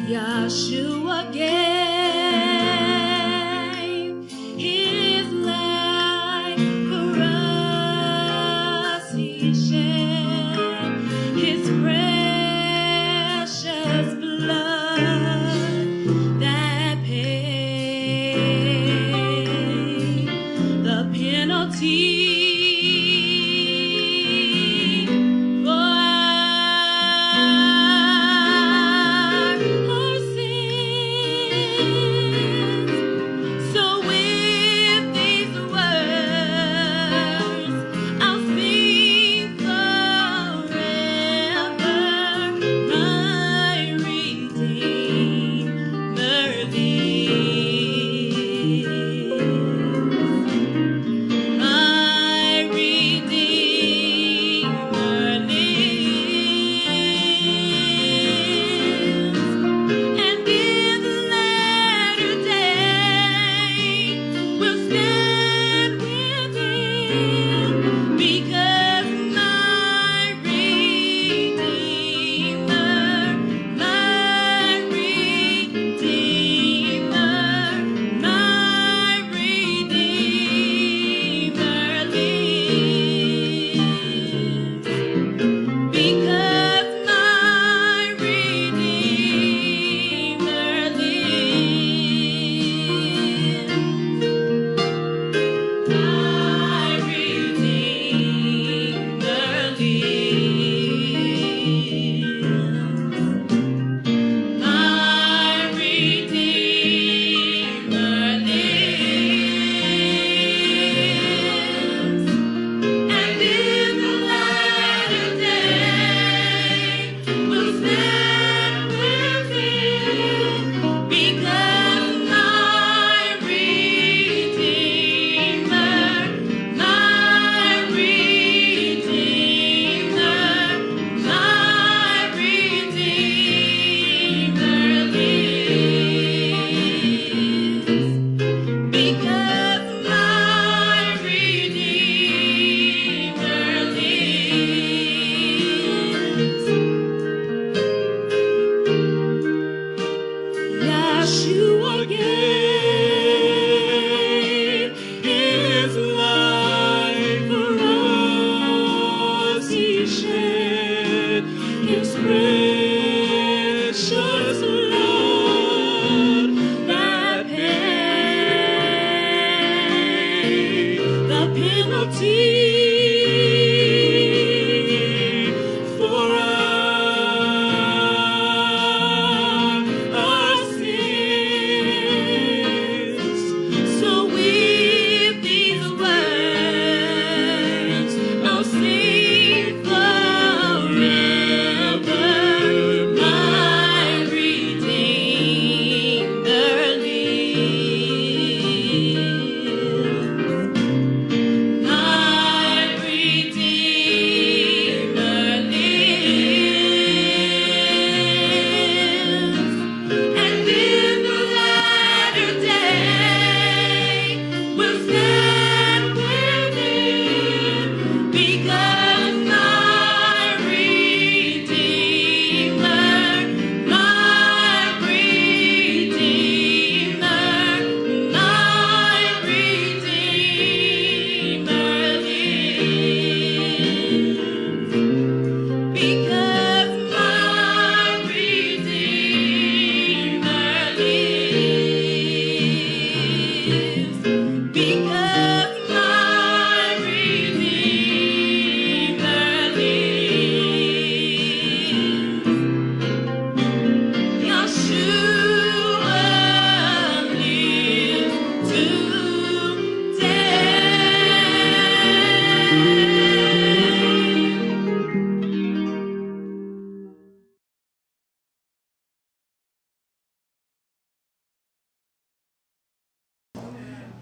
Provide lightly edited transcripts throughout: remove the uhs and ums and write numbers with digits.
Yahshua gave his life for us. He shed his precious blood that paid the penalty.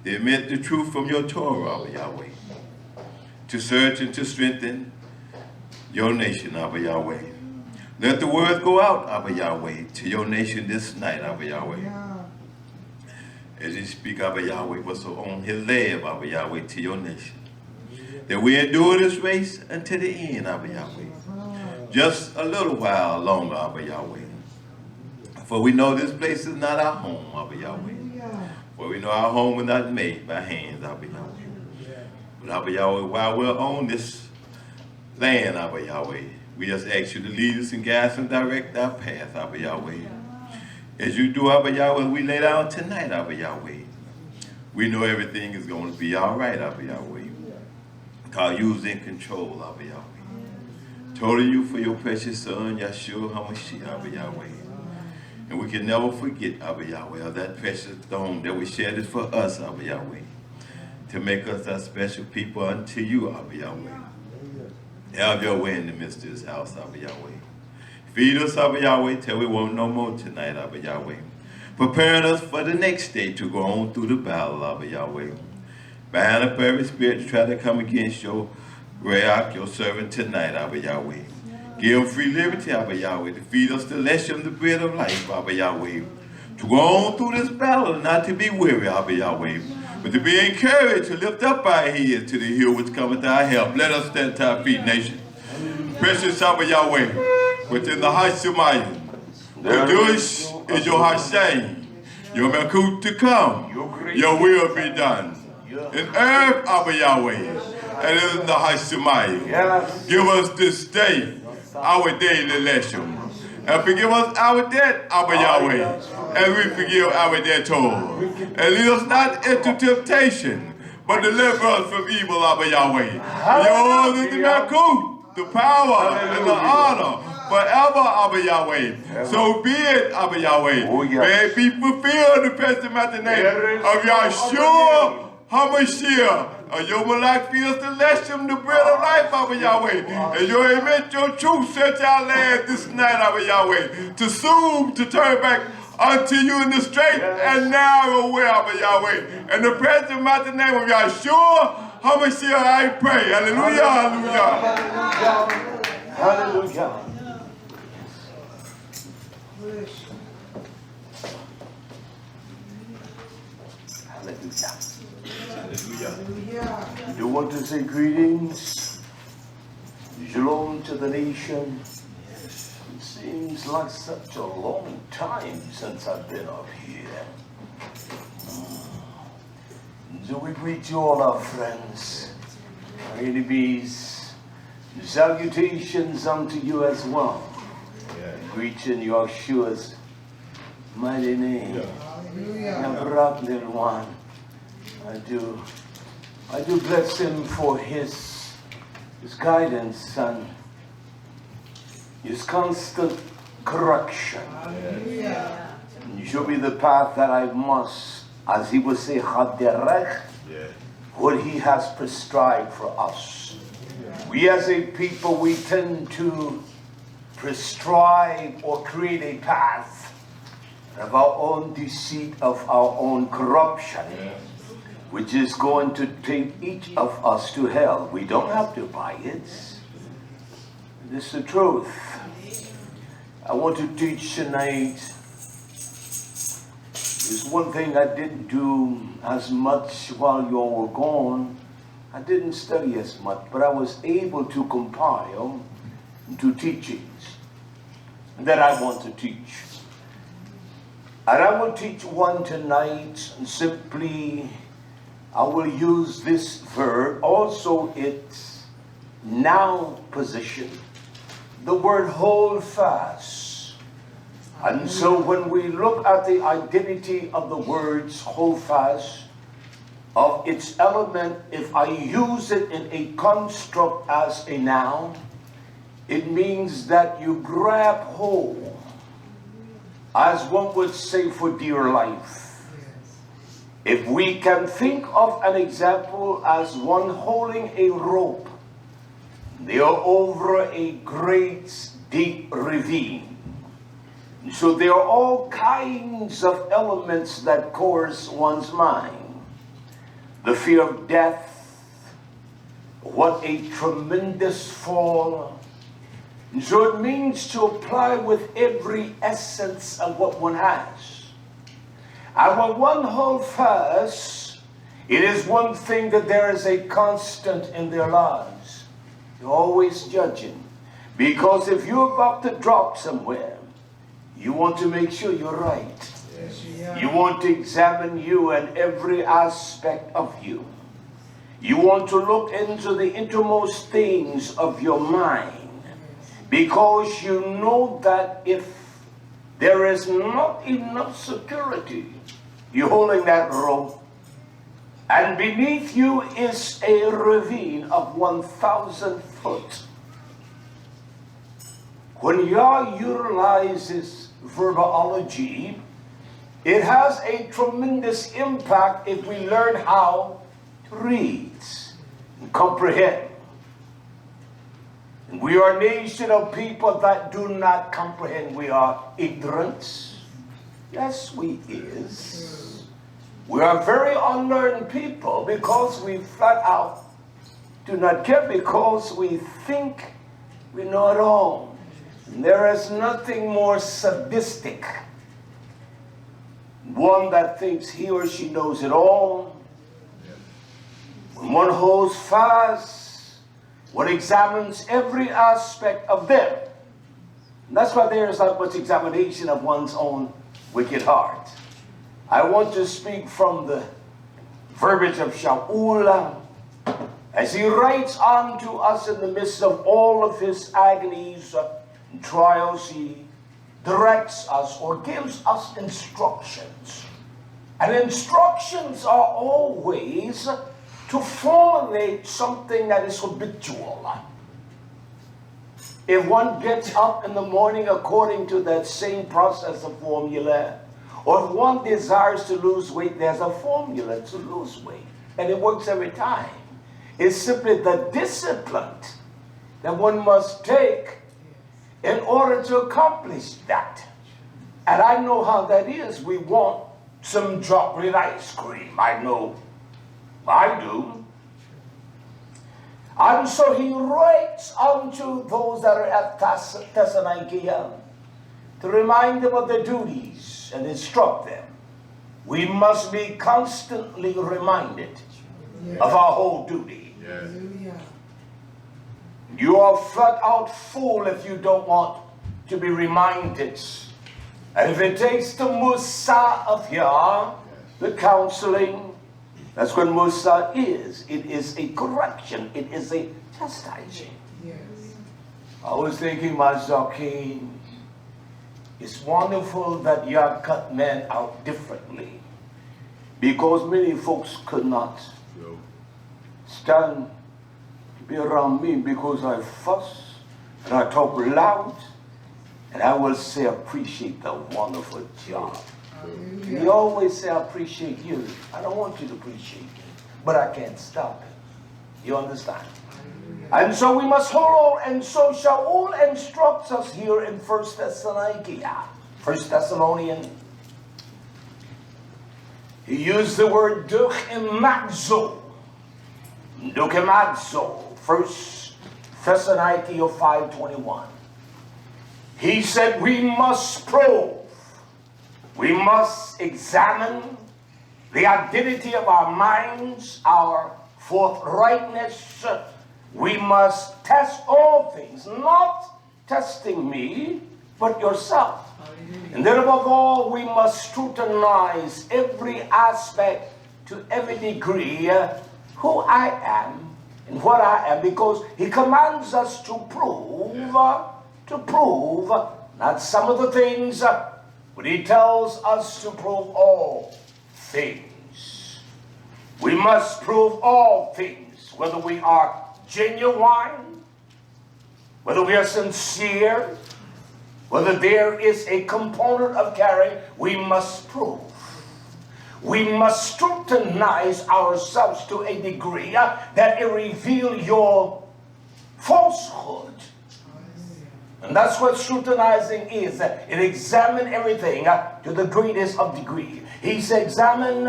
They meant the truth from your Torah, Yahweh, to search and to strengthen your nation, Abba Yahweh. Let the words go out, Abba Yahweh, to your nation this night, Abba Yahweh. As you speak, Abba Yahweh, what's on his lab, Abba Yahweh, to your nation. That we endure this race until the end, Abba Yahweh. Just a little while longer, Abba Yahweh. For we know this place is not our home, Abba Yahweh. For we know our home was not made by hands, Abba Yahweh. But Abba Yahweh, while we're on this land, Abba Yahweh, we just ask you to lead us and guide us and direct our path, Abba Yahweh. As you do, Abba Yahweh, we lay down tonight, Abba Yahweh. We know everything is going to be all right, Abba Yahweh. Because you's in control, Abba Yahweh. Total you for your precious son, YHWHSHUA, Abba Yahweh. And we can never forget, Abba Yahweh, of that precious stone that was shed for us, Abba Yahweh, to make us a special people unto you, Abba Yahweh. Have your way in the midst of this house, Abba Yahweh. Feed us, Abba Yahweh, till we want no more tonight, Abba Yahweh. Preparing us for the next day to go on through the battle, Abba Yahweh. Bind up every spirit to try to come against your YHWH, your servant tonight, Abba Yahweh. Give him free liberty, Abba Yahweh, to feed us the lesson of the bread of life, Abba Yahweh. To go on through this battle and not to be weary, Abba Yahweh, but to be encouraged to lift up our heads to the hill which cometh our help. Let us stand to our feet, nation. Precious Abba Yahweh, within the YHWH, YHWHSHUA, your Makut to come, your will be done. In earth, Abba Yahweh, and in the YHWH. Give us this day our daily lesson. And forgive us our debt, Abba Yahweh, as we forgive our debtors. And lead us not into temptation, but deliver us from evil, Abba Yahweh. Yours is the Makut, the power, and the honor, forever, Abba Yahweh. So be it, Abba Yahweh. May it be fulfilled in the precious mighty name of YHWH HaMashiach. Your Malak feed us the lesson, the bread of life, Abba Yahweh. And your Emet, your truth, set our land this night, Abba Yahweh, to soon to turn back unto you in the straight and narrow way, Abba Yahweh. In the present mighty name of YHWH HaMashiach, I pray. Hallelujah, hallelujah. Hallelujah. Hallelujah. I do want to say greetings, Shalom to the nation. It seems like such a long time since I've been up here. So we greet you all, our friends, our enemies. Salutations unto you as well. Greeting Yahshua's mighty name. Hallelujah. Little one. I do bless him for his guidance and his constant correction. You show me the path that I must, as he would say, haderech, what he has prescribed for us. We as a people, we tend to prescribe or create a path of our own deceit, of our own corruption, which is going to take each of us to hell. We don't have to buy it. This is the truth. I want to teach tonight. There's one thing I didn't do as much while you all were gone. I didn't study as much, but I was able to compile two teachings that I want to teach. And I will teach one tonight, and simply I will use this verb, also its noun position, the word hold fast. And so when we look at the identity of the words hold fast, of its element, if I use it in a construct as a noun, it means that you grab hold, as one would say, for dear life. If we can think of an example as one holding a rope, they are over a great deep ravine. So there are all kinds of elements that course one's mind. The fear of death, what a tremendous fall, So it means to apply with every essence of what one has. And when one holds fast, it is one thing that there is a constant in their lives. You're always judging. Because if you're about to drop somewhere, you want to make sure you're right. Yes. You want to examine you and every aspect of you. You want to look into the innermost things of your mind. Because you know that if there is not enough security, you're holding that rope. And beneath you is a ravine of 1,000 foot. When Yah utilizes verbology, it has a tremendous impact if we learn how to read and comprehend. And we are a nation of people that do not comprehend. We are ignorant. Yes, we is. We are very unlearned people because we flat out do not care, because we think we know it all. And there is nothing more sadistic. One that thinks he or she knows it all. When one holds fast, one examines every aspect of them. And that's why there is not much examination of one's own wicked heart. I want to speak from the verbiage of Shaul as he writes on to us in the midst of all of his agonies and trials. He directs us or gives us instructions. And instructions are always to formulate something that is habitual. If one gets up in the morning according to that same process of formula, or if one desires to lose weight, there's a formula to lose weight. And it works every time. It's simply the discipline that one must take in order to accomplish that. And I know how that is. We want some chocolate ice cream. I know I do. And so he writes unto those that are at Thessalonica to remind them of their duties and instruct them. We must be constantly reminded of our whole duty. Yes. You are flat out fool if you don't want to be reminded. And if it takes the Musa of Yah, the counseling, that's what Musa is. It is a correction. It is a chastising. Yes. I was thinking, Mazakin, it's wonderful that Yah cut men out differently, because many folks could not stand to be around me because I fuss and I talk loud, and I will say appreciate the wonderful job. You always say I appreciate you. I don't want you to appreciate me, but I can't stop it. You understand? And so we must hold on. And so Shaul instructs us here in 1 Thessalonians. He used the word duchemazo. Duchemazo. 1 Thessalonians 5:21. He said we must probe. We must examine the identity of our minds, our forthrightness. We must test all things, not testing me, but yourself. And then above all, we must scrutinize every aspect to every degree who I am and what I am, because he commands us to prove, not some of the things, but he tells us to prove all things. We must prove all things, whether we are genuine, whether we are sincere, whether there is a component of caring, we must prove. We must scrutinize ourselves to a degree that it reveals your falsehood. And that's what scrutinizing is. It examines everything to the greatest of degree. He said, examine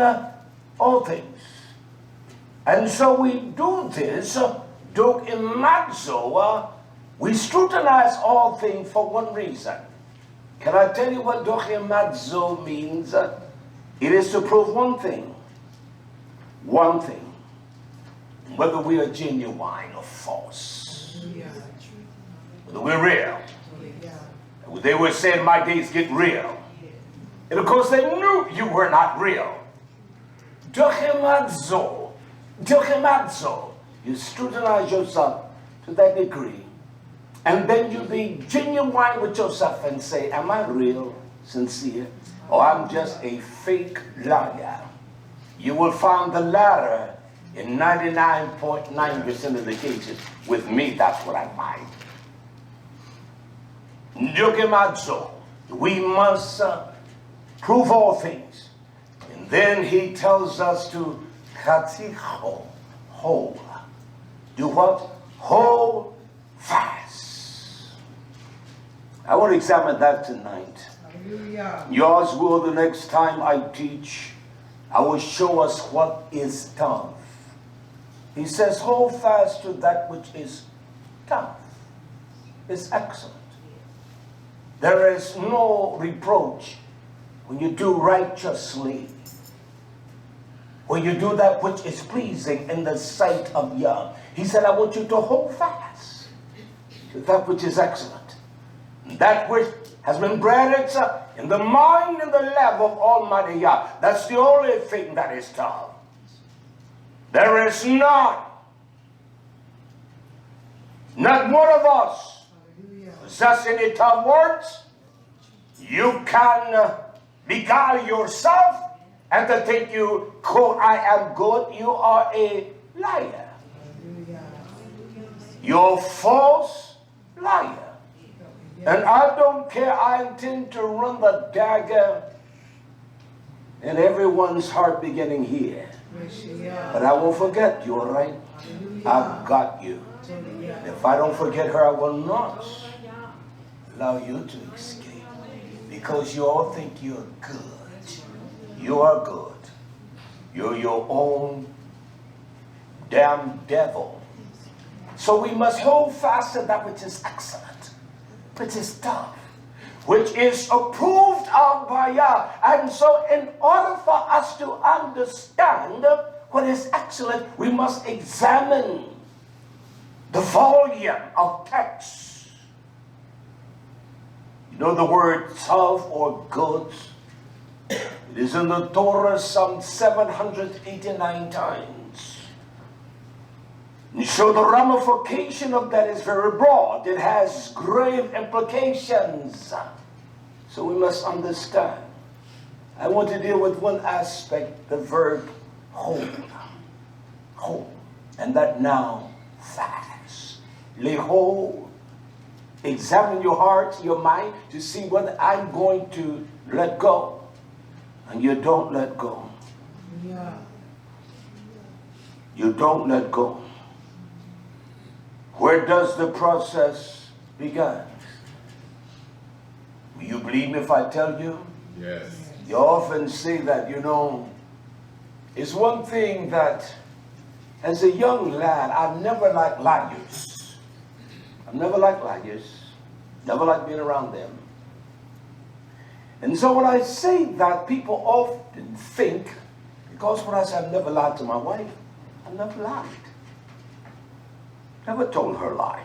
all things. And so we do this, We scrutinize all things for one reason. Can I tell you what dochemadzo means? It is to prove one thing. One thing. Whether we are genuine or false. Whether we're real. They were saying, my days get real. And of course they knew you were not real. Dochemadzo. You scrutinize yourself to that degree. And then you be genuine with yourself and say, am I real, sincere, or I'm just a fake liar? You will find the latter in 99.9% of the cases. With me, that's what I find. Ndokemadzo. We must prove all things. And then he tells us to chaticho, hold. Do what? Hold fast. I want to examine that tonight. Hallelujah. Yours will the next time I teach. I will show us what is tough. He says, hold fast to that which is tough. It's excellent. There is no reproach when you do righteously. When you do that which is pleasing in the sight of Yah. He said, I want you to hold fast to that which is excellent. That which has been bred in the mind and the love of Almighty Yah. That's the only thing that is tough. There is not one of us possess any tough words. You can beguile yourself and to think you, quote, I am good. You are a liar. You're a false liar. And I don't care, I intend to run the dagger in everyone's heart beginning here. But I won't forget you, all right? I've got you. If I don't forget her, I will not allow you to escape. Because you all think you're good. You are good. You're your own damn devil. So we must hold fast to that which is excellent, which is tough, which is approved of by Yah. And so in order for us to understand what is excellent, we must examine the volume of text. You know the word tough or good? It is in the Torah some 789 times. And so the ramification of that is very broad. It has grave implications. So we must understand. I want to deal with one aspect, the verb hold. Hold. And that now, fast. Lehold. Examine your heart, your mind, to see whether I'm going to let go. And you don't let go. Yeah. You don't let go. Where does the process begin? Will you believe me if I tell you? Yes. You often say that, you know, it's one thing that as a young lad, I've never liked liars. I've never liked liars. Never liked being around them. And so when I say that, people often think, because when I say I've never lied to my wife, I've never lied. Never told her a lie.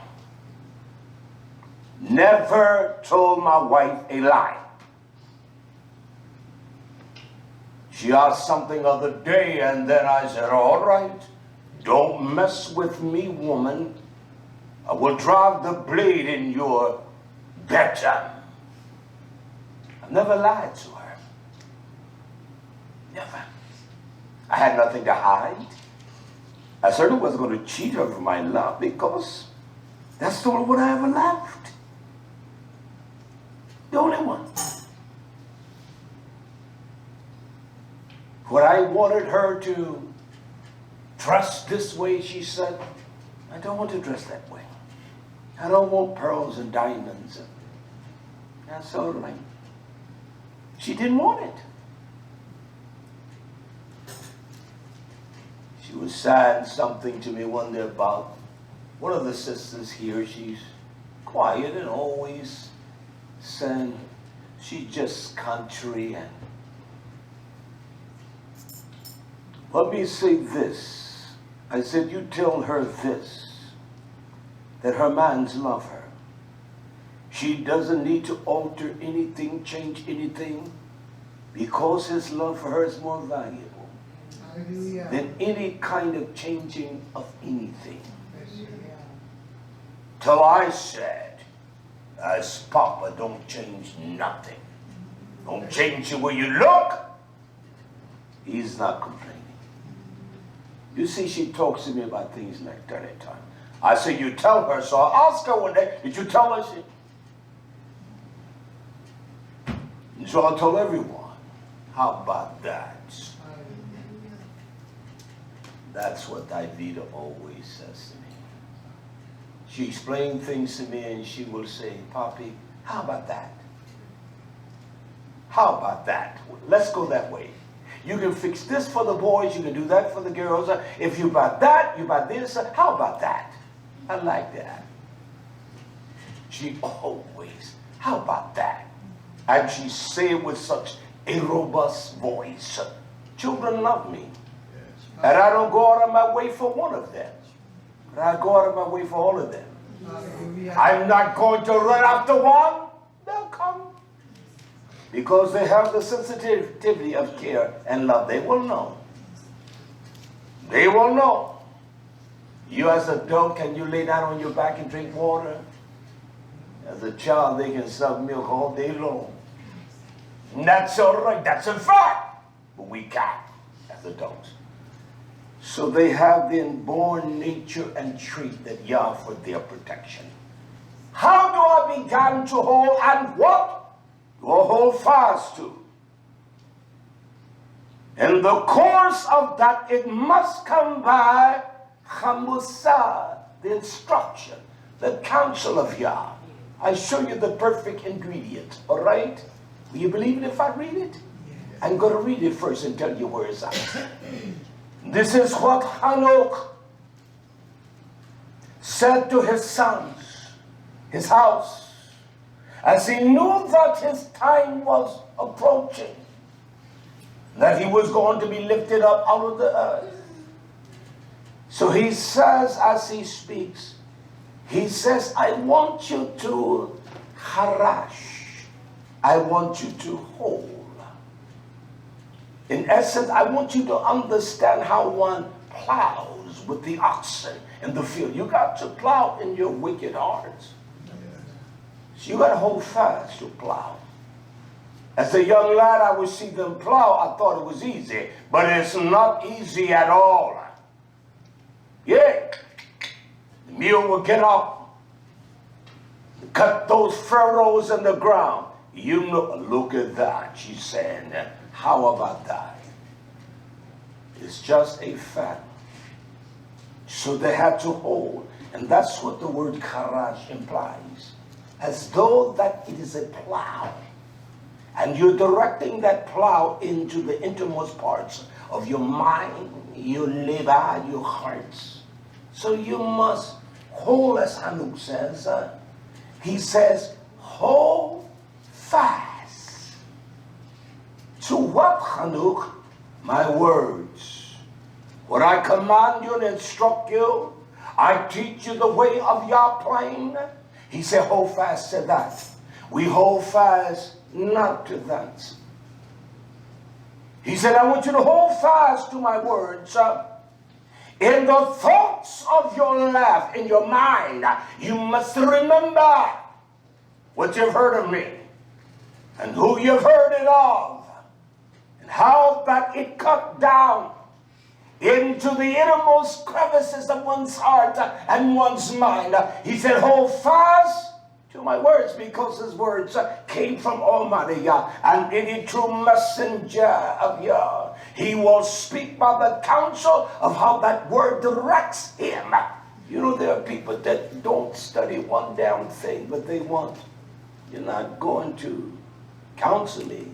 Never told my wife a lie. She asked something other day, and then I said, all right, don't mess with me, woman. I will drive the blade in your bedroom. I've never lied to her. Never. I had nothing to hide. I certainly wasn't going to cheat her for my love, because that's the only one I ever loved. The only one. When I wanted her to dress this way, she said, I don't want to dress that way. I don't want pearls and diamonds. That's all right. She didn't want it. She was saying something to me one day about one of the sisters here. She's quiet and always saying she's just country. And let me say this. I said, you tell her this, that her man's love her. She doesn't need to alter anything, change anything, because his love for her is more valuable than any kind of changing of anything. Till I said, as Papa, don't change nothing. Don't change the way you look. He's not complaining. You see, she talks to me about things like that at times. I say, you tell her. So I asked her one day, did you tell her? And so I told everyone. How about that? That's what Dawid always says to me. She explains things to me and she will say, Papi, how about that? How about that? Let's go that way. You can fix this for the boys, you can do that for the girls. If you buy that, you buy this. How about that? I like that. She always, how about that? And she say it with such a robust voice. Children love me. And I don't go out of my way for one of them. But I go out of my way for all of them. I'm not going to run after one. They'll come. Because they have the sensitivity of care and love. They will know. They will know. You as a dog, can you lay down on your back and drink water? As a child, they can suck milk all day long. And that's all right. That's a fact. But we can't as adults. So they have the inborn nature and trait that Yah for their protection. How do I begin to hold and what? To hold fast to. In the course of that, it must come by Chamusah, the instruction, the counsel of Yah. I show you the perfect ingredient, all right? Will you believe it if I read it? I'm going to read it first and tell you where it's at. This is what Hanok said to his sons, his house, as he knew that his time was approaching, that he was going to be lifted up out of the earth. So he says, as he speaks, he says, I want you to harash. I want you to hold. In essence, I want you to understand how one plows with the oxen in the field. You got to plow in your wicked hearts. So you got to hold fast to plow. As a young lad, I would see them plow. I thought it was easy, but it's not easy at all. Yeah. The mule will get up, cut those furrows in the ground. You know, look at that, she's saying. How about that? It's just a fact. So they had to hold. And that's what the word karash implies. As though that it is a plow. And you're directing that plow into the innermost parts of your mind, your liver, your hearts. So you must hold, as Hanuk says. He says, hold fast. To what, Hanuk? My words. What I command you and instruct you, I teach you the way of your plane. He said, hold fast to that. We hold fast not to that. He said, I want you to hold fast to my words. In the thoughts of your life, in your mind, you must remember what you've heard of me and who you've heard it of and how that it cut down into the innermost crevices of one's heart and one's mind. He said, hold fast to my words, because his words came from Almighty Yah, and any true messenger of Yah, he will speak by the counsel of how that word directs him. You know, there are people that don't study one damn thing, but they want. You're not going to counsel me,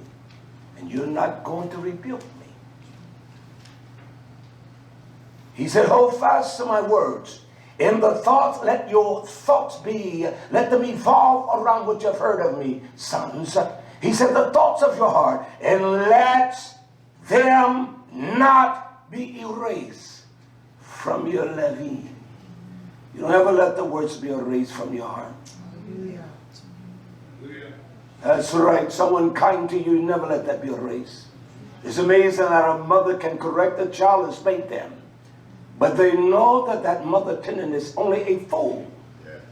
and you're not going to rebuke me. He said, hold fast to my words. In the thoughts, let your thoughts be, let them evolve around what you've heard of me, sons. He said, the thoughts of your heart, and let them not be erased from your levy. You don't ever let the words be erased from your heart. Hallelujah. That's right. Someone kind to you, never let that be erased. It's amazing that a mother can correct a child and spank them. But they know that that mother tenderness, only a fool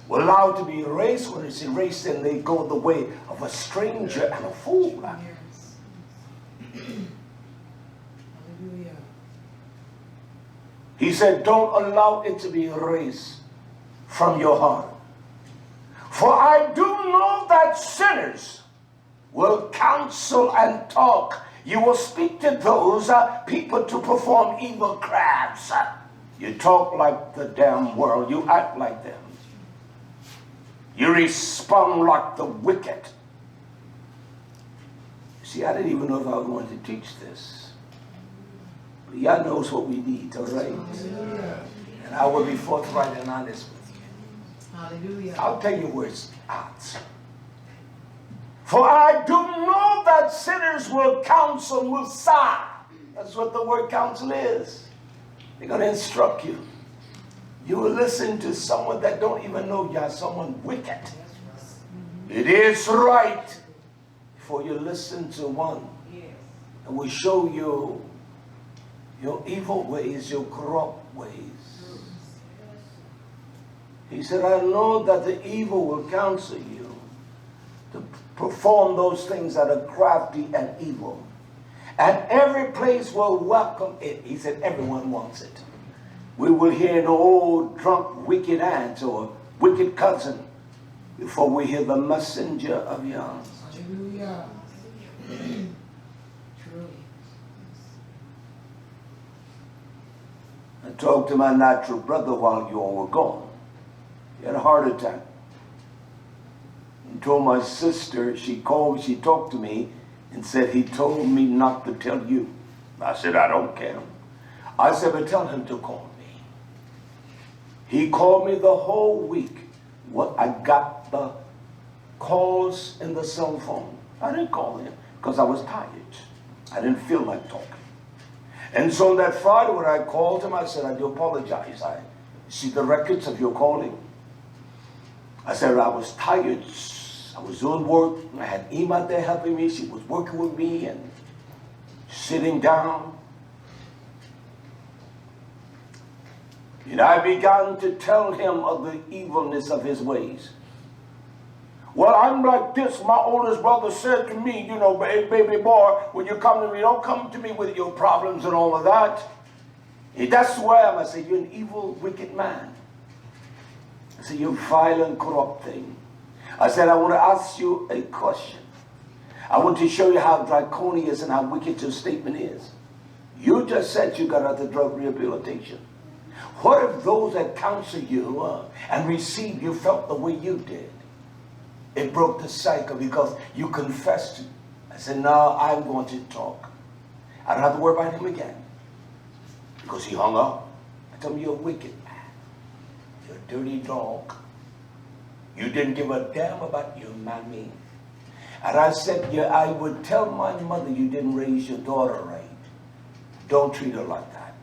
will allow it to be erased. When it's erased, then they go the way of a stranger and a fool. Yes. Hallelujah. He said, don't allow it to be erased from your heart. For I do know that sinners will counsel and talk. You will speak to those people to perform evil crafts. You talk like the damn world. You act like them. You respond like the wicked. See, I didn't even know if I was going to teach this. But y'all knows what we need, all right? Hallelujah. And I will be forthright and honest with you. Hallelujah. I'll tell you where it's at. For I do know that sinners will counsel, will sigh. That's what the word counsel is. They're going to instruct you. You will listen to someone that don't even know you're someone wicked. It is right for you listen to one that will show you your evil ways, your corrupt ways. He said, I know that the evil will counsel you to perform those things that are crafty and evil. And every place will welcome it. He said, everyone wants it. We will hear an old, drunk, wicked aunt or wicked cousin before we hear the messenger of Yah. Hallelujah. True. I talked to my natural brother while you all were gone. He had a heart attack. He told my sister, she talked to me and said, he told me not to tell you. I said, I don't care. I said, but tell him to call me. He called me the whole week. I got the calls in the cell phone. I didn't call him because I was tired. I didn't feel like talking. And so that Friday when I called him, I said, I do apologize. I see the records of your calling. I said, I was tired. I was doing work. I had Emet there helping me. She was working with me and sitting down. And I began to tell him of the evilness of his ways. Well, I'm like this. My oldest brother said to me, you know, baby boy, when you come to me, don't come to me with your problems and all of that. That's why I said, you're an evil, wicked man. I said, you're violent, corrupt thing. I said, I want to ask you a question. I want to show you how draconian and how wicked your statement is. You just said you got out of drug rehabilitation. What if those that counsel you and receive you felt the way you did? It broke the cycle because you confessed. I said, no, I'm going to talk. I don't have to worry about him again. Because he hung up. I told him, you're a wicked man. You're a dirty dog. You didn't give a damn about your mommy. And I said, yeah, I would tell my mother you didn't raise your daughter right. Don't treat her like that.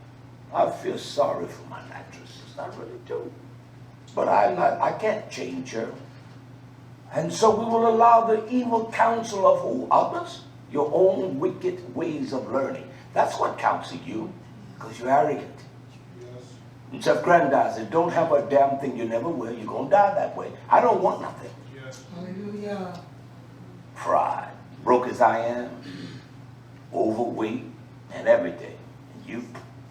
I feel sorry for my actresses. I really do. But I can't change her. And so we will allow the evil counsel of who? Others? Your own wicked ways of learning. That's what counsels you. Because you're arrogant. Yes. Self-grandizing. Don't have a damn thing you never will. You're going to die that way. I don't want nothing. Yes. Hallelujah. Pride. Broke as I am. Overweight. And everything. And you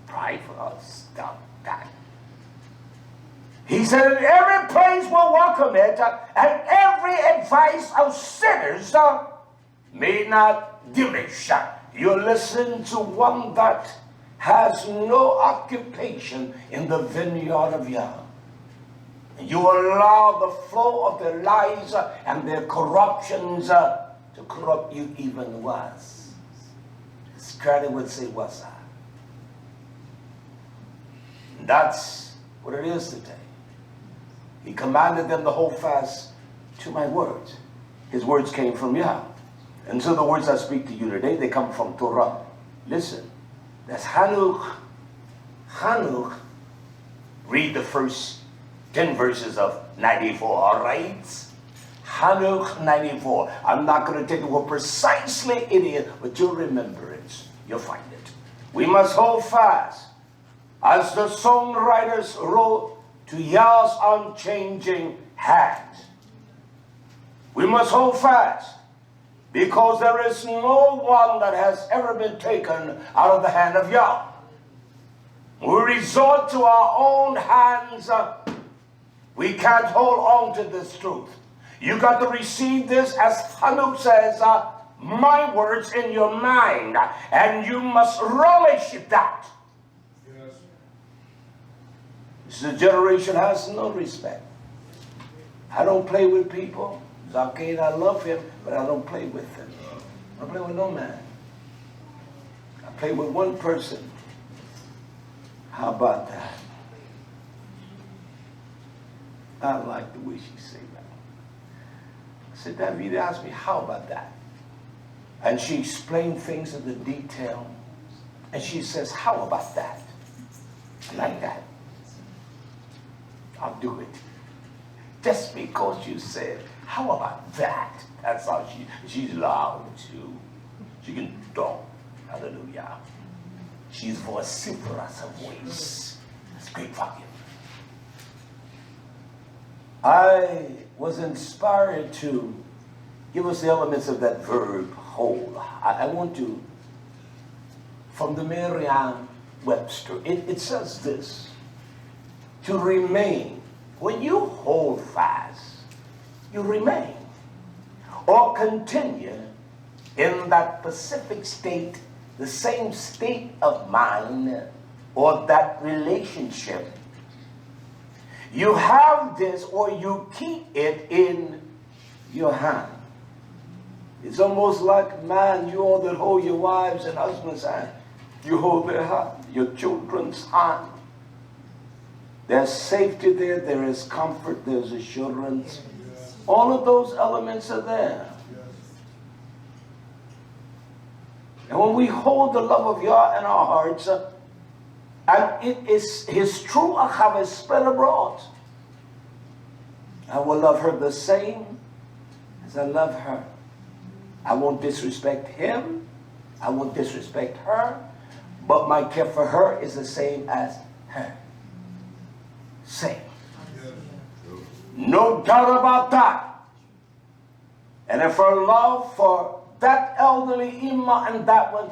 prideful. Stop that. He said, every place will welcome it, and every advice of sinners may not diminish. You listen to one that has no occupation in the vineyard of Yah. You allow the flow of their lives and their corruptions to corrupt you even worse. Scotty would say, what's that? That's what it is today. He commanded them to hold fast to my words. His words came from Yah. And so the words I speak to you today, they come from Torah. Listen, that's Hanuch. Hanuch. Read the first 10 verses of 94, all right? Hanuch 94. I'm not going to tell you what precisely it is, but you'll remember it. You'll find it. We must hold fast, as the songwriters wrote, to Yah's unchanging hand. We must hold fast, because there is no one that has ever been taken out of the hand of Yah. We resort to our own hands. We can't hold on to this truth. You got to receive this, as Hanuk says, my words in your mind, and you must relish that. Yes. This generation has no respect. I don't play with people. Zakir, I love him, but I don't play with him. I don't play with no man. I play with one person. How about that? I like the way she said that. I said, Dawid asked me, how about that? And she explained things in the detail. And she says, how about that? I like that. I'll do it. Just because you said, how about that? That's how she's loud too. She can talk. Hallelujah. She's vociferous of voice. That's great volume. I was inspired to give us the elements of that verb, hold. I want to, from the Merriam-Webster, it says this: to remain. When you hold fast, you remain or continue in that specific state, the same state of mind or that relationship. You have this, or you keep it in your hand. It's almost like, man, you all that hold your wives and husbands' hand, you hold their hand, your children's hand. There's safety there, there is comfort, there's assurance. All of those elements are there. And when we hold the love of Yah in our hearts, and it is His true Achava is spread abroad, I will love her the same as I love her. I won't disrespect him, I won't disrespect her, but my care for her is the same as her. Same. No doubt about that. And if her love for that elderly Ima and that one,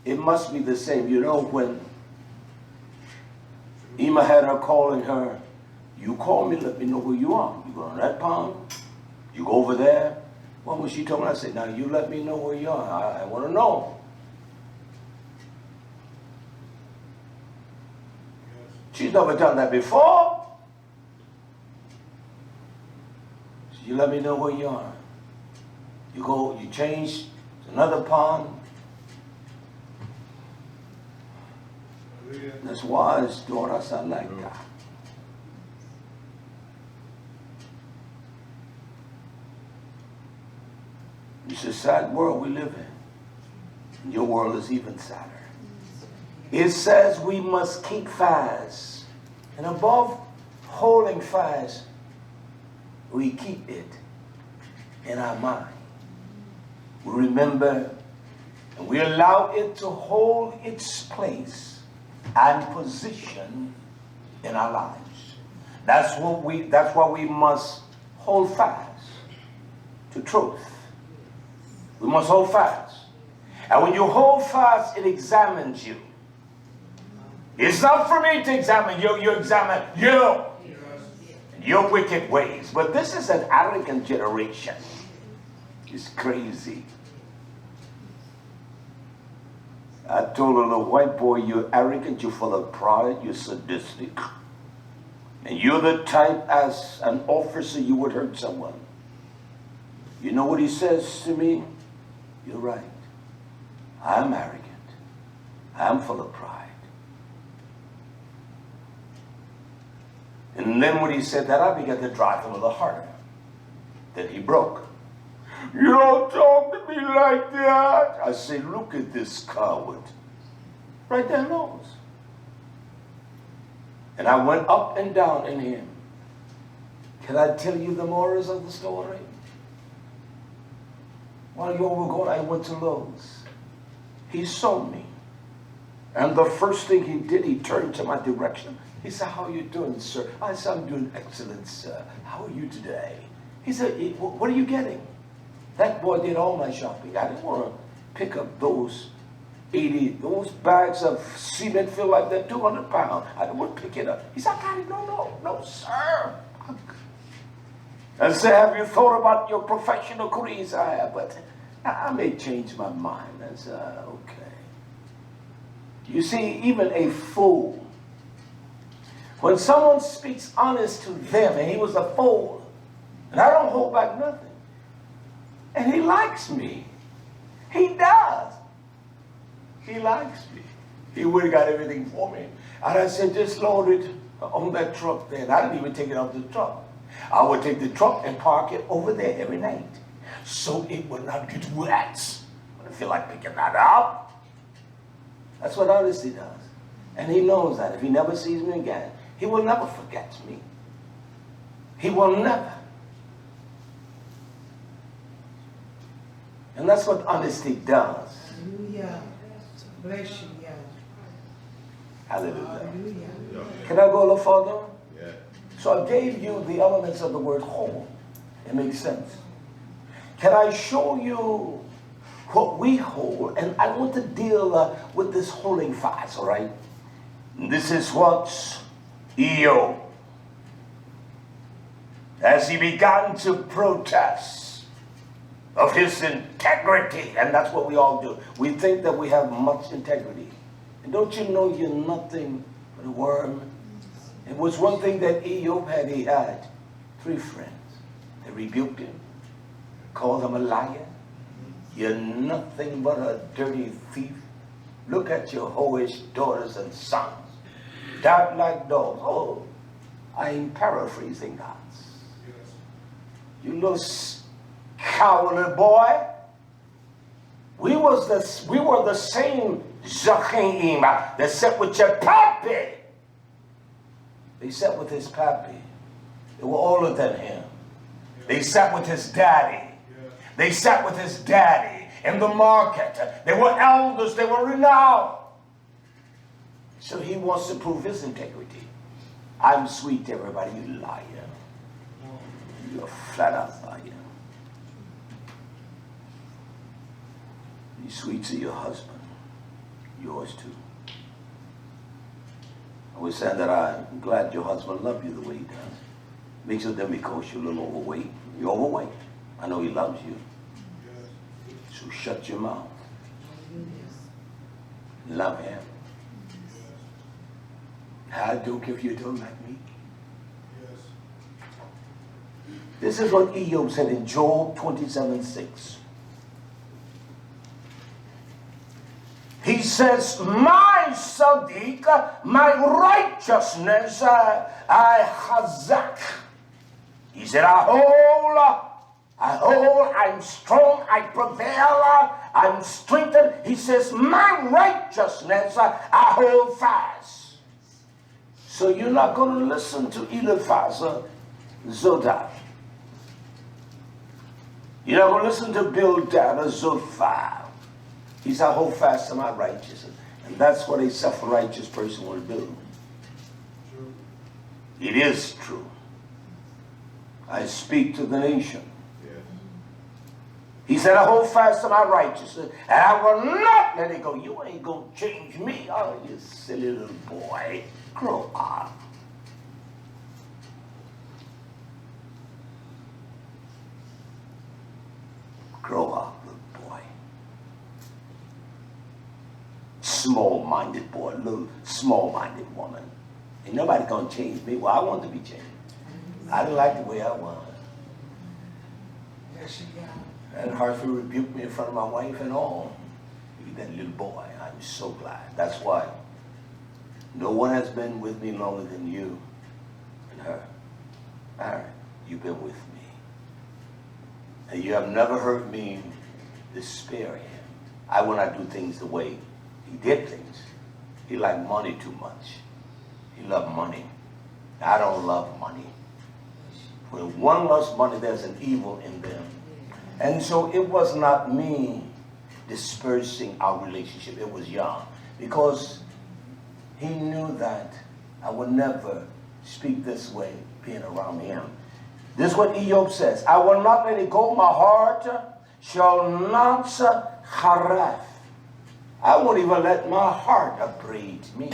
it must be the same. You know, when Ima had her calling her, you call me, let me know who you are. You go on that pond, you go over there. What was she told me? I said, now you let me know where you are. I want to know. She's never done that before. So you let me know where you are. You go, you change to another pond. That's wise, daughter. I like that. It's a sad world we live in. Your world is even sadder. It says we must keep fast. And above holding fast, we keep it in our mind. We remember and we allow it to hold its place and position in our lives. That's why we must hold fast to truth. We must hold fast. And when you hold fast, it examines you. It's not for me to examine you, you examine you. Your wicked ways. But this is an arrogant generation. It's crazy. I told a little white boy, you're arrogant, you're full of pride, you're sadistic. And you're the type, as an officer, you would hurt someone. You know what he says to me? You're right. I'm arrogant. I'm full of pride. And then when he said that, I began to drive him a little harder. Then he broke. You don't talk to me like that. I said, look at this coward. Right there nose. And I went up and down in him. Can I tell you the morals of the story? While you were gone, I went to Lowe's. He saw me. And the first thing he did, he turned to my direction. He said, how are you doing, sir? I said, I'm doing excellent, sir. How are you today? He said, what are you getting? That boy did all my shopping. I didn't want to pick up those bags of cement filled like that, 200 pounds. I didn't want to pick it up. He said, I got it. No, sir. I said, have you thought about your professional careers? I have, but I may change my mind. I said, okay. You see, even a fool, when someone speaks honest to them, and he was a fool, and I don't hold back nothing, and he likes me. He does. He likes me. He would have got everything for me. And I said, just load it on that truck there. And I didn't even take it off the truck. I would take the truck and park it over there every night, so it would not get wet. When I feel like picking that up. That's what honesty does. And he knows that if he never sees me again, he will never forget me. He will never. And that's what honesty does. Hallelujah. Bless you, yeah. Hallelujah. Hallelujah. Can I go a little further? Yeah. So I gave you the elements of the word whole. It makes sense. Can I show you what we hold? And I want to deal with this holding fast, all right? This is what Eob, as he began to protest of his integrity, and that's what we all do. We think that we have much integrity. And don't you know you're nothing but a worm? It was one thing that Eob had. He had 3 friends. They rebuked him, called him a liar. You're nothing but a dirty thief. Look at your whorish daughters and sons. Doubt like dogs. Oh, I'm paraphrasing that. You little cowardly boy. We were the same Zachim that sat with your pappy. They sat with his pappy. They were older than him. They sat with his daddy. They sat with his daddy in the market. They were elders. They were renowned. So he wants to prove his integrity. I'm sweet to everybody. You liar. You're a flat out liar. He's sweet to your husband. Yours too. I was saying that I'm glad your husband loves you the way he does. Makes it then because you're a little overweight. You're overweight. I know he loves you. So shut your mouth. Love him. I don't care if you don't like me. This is what Eob said in Job 27:6. He says, my Sadiq, my righteousness, I chazak. He said, I hold, I'm strong, I prevail, I'm strengthened. He says, my righteousness, I hold fast. So you're not going to listen to Eliphaz, Zodar. You're not going to listen to Bildad or Zophar. He said, I hold fast to my righteousness. And that's what a self-righteous person will do. True. It is true. I speak to the nation. Yeah. He said, I hold fast to my righteousness, and I will not let it go. You ain't going to change me. Oh, you silly little boy. Grow up. Grow up. Small-minded boy, little small-minded woman. Ain't nobody gonna change me. Well, I want to be changed. I didn't like the way I was. Yes, you got. And Hartford rebuked me in front of my wife and all. That little boy, I'm so glad. That's why no one has been with me longer than you. And her, all right, you've been with me. And you have never heard me despair him. I will not do things the way he did things. He liked money too much. He loved money. I don't love money. When one loves money, there's an evil in them. And so it was not me dispersing our relationship. It was Yah. Because he knew that I would never speak this way being around him. This is what Ejob says. I will not let it go. My heart shall not haraf. I won't even let my heart upbraid me.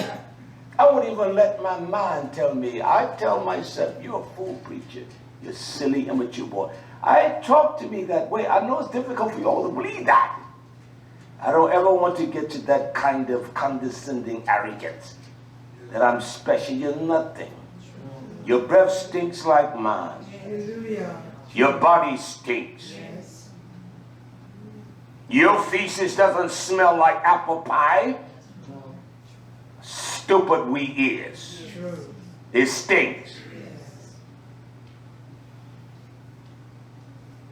I won't even let my mind tell me. I tell myself, you're a fool preacher. You're silly, immature boy. I talk to me that way. I know it's difficult for you all to believe that. I don't ever want to get to that kind of condescending arrogance. That I'm special. You're nothing. Your breath stinks like mine. Hallelujah. Your body stinks. Yes. Your feces doesn't smell like apple pie. Stupid we is. True. It stinks. Yes.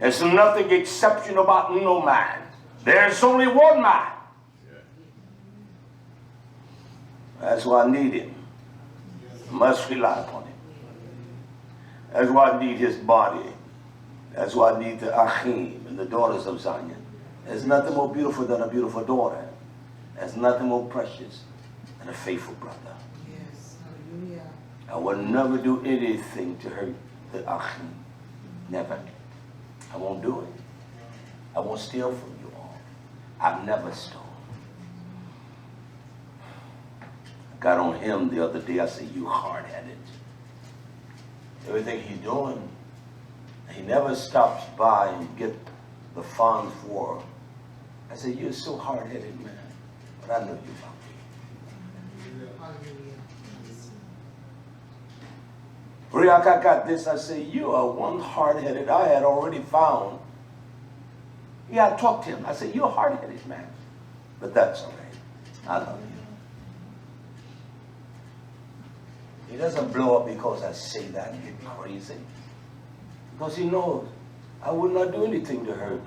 There's nothing exceptional about no man. There's only one man. That's why I need him. I must rely upon him. That's why I need his body. That's why I need the Achim and the daughters of Zion. There's nothing more beautiful than a beautiful daughter. There's nothing more precious than a faithful brother. Yes. Hallelujah. I will never do anything to hurt the Achim. Never. I won't do it. I won't steal from you all. I've never stolen. I got on him the other day. I said, you hard-headed. Everything he's doing, he never stops by and get the funds for. I said, you're so hard-headed, man. But I know you love me. Hallelujah. Riak, I got this. I said, you are one hard-headed. I had already found. Yeah, I talked to him. I said, you're a hard-headed man. But that's all right. I love you. He doesn't blow up because I say that and get crazy. Because he knows I would not do anything to hurt.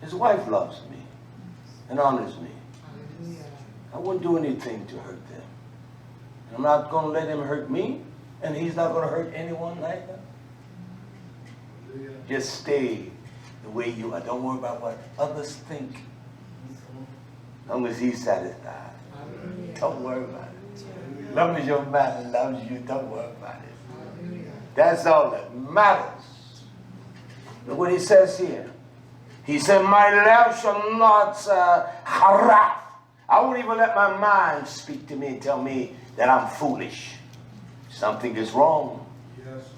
His wife loves me and honors me. Hallelujah. I wouldn't do anything to hurt them. I'm not going to let him hurt me, and he's not going to hurt anyone either. Just stay the way you are. Don't worry about what others think. As long as he's satisfied. Hallelujah. Don't worry about it. As long as your man loves you, don't worry about it. Hallelujah. That's all that matters. Look what he says here. He said, my lips shall not haraf. I won't even let my mind speak to me and tell me that I'm foolish. Something is wrong. Yes.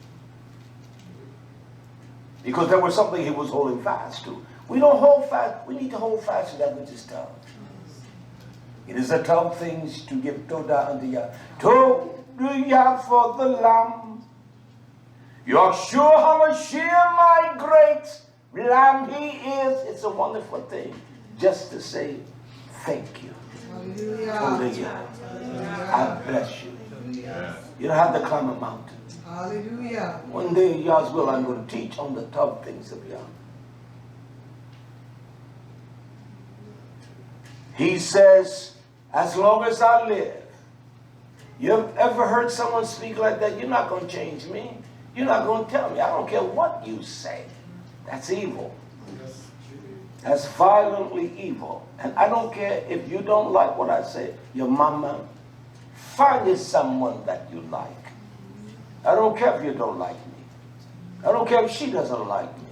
Because there was something he was holding fast to. We don't hold fast. We need to hold fast to that which is tough. It is a tough thing to give Todah unto Yah. Todah for the Lamb. YHWH HaMashiach, my great Lamb he is. It's a wonderful thing just to say thank you. Hallelujah. Hallelujah. I bless you. You don't have to climb a mountain. Hallelujah. One day, Yah's will, I'm going to teach on the tough things of Yah. He says, as long as I live. You've ever heard someone speak like that? You're not going to change me. You're not going to tell me. I don't care what you say. That's evil. That's violently evil. And I don't care if you don't like what I say. Your mama, find you someone that you like. I don't care if you don't like me. I don't care if she doesn't like me.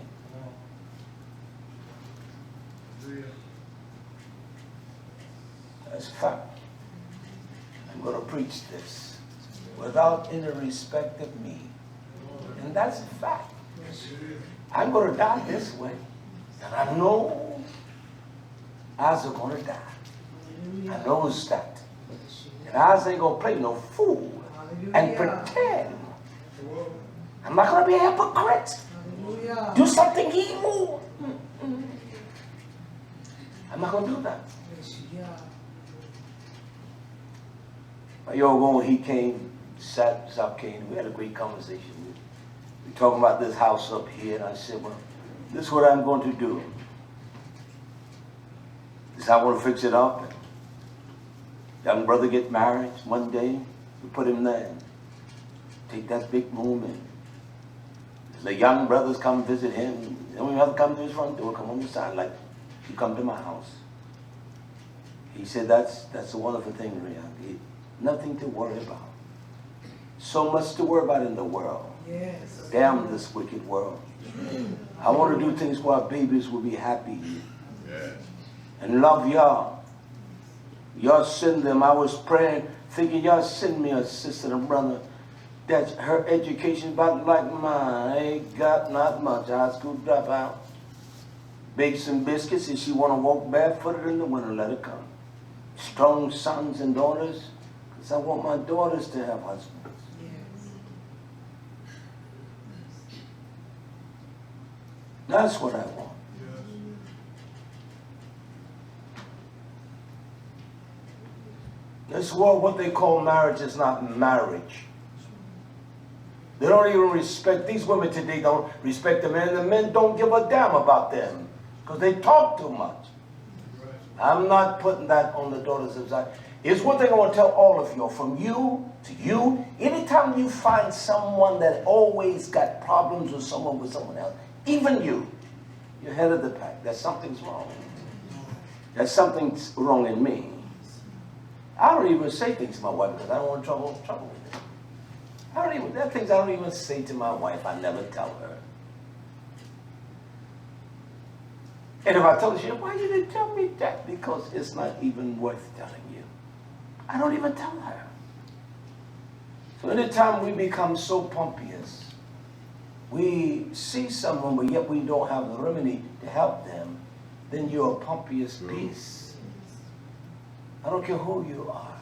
That's a fact. I'm going to preach this without any respect of me. And that's a fact. I'm going to die this way. And I know Oz are going to die. I know that. And Oz ain't going to play no fool and pretend. I'm not going to be a hypocrite. Hallelujah. Do something evil. I'm not going to do that. Yeah. Yogo, he came sat Zakane. We had a great conversation. We talking about this house up here, and I said, well, this is what I'm going to do. This I want to fix it up. Young brother get married one day. We put him there. Take that big room in. The young brothers come visit him. Then we have to come to his front door, come on the side like, you come to my house. He said, that's a wonderful thing, Rhea. Nothing to worry about. So much to worry about in the world. Yes. Damn this wicked world. I want to do things where our babies will be happy. Yes. And love y'all. Y'all send them. I was praying, thinking y'all send me a sister and brother that her education about like mine. I ain't got not much. High school dropout. Bake some biscuits. If she want to walk barefooted in the winter, let her come. Strong sons and daughters. Because I want my daughters to have husbands. Yes. That's what I want. This world, what they call marriage is not marriage. They don't even respect, these women today don't respect the men. The men don't give a damn about them because they talk too much. I'm not putting that on the daughters of Zion. Here's one thing I want to tell all of you, from you to you, anytime you find someone that always got problems with someone else, even you, you're head of the pack. There's something's wrong. There's something wrong in me. I don't even say things to my wife because I don't want trouble with it. There are things I don't even say to my wife. I never tell her. And if I tell her, she says, why you didn't tell me that? Because it's not even worth telling you. I don't even tell her. So anytime we become so pompous, we see someone, but yet we don't have the remedy to help them, then you're a pompous piece. I don't care who you are.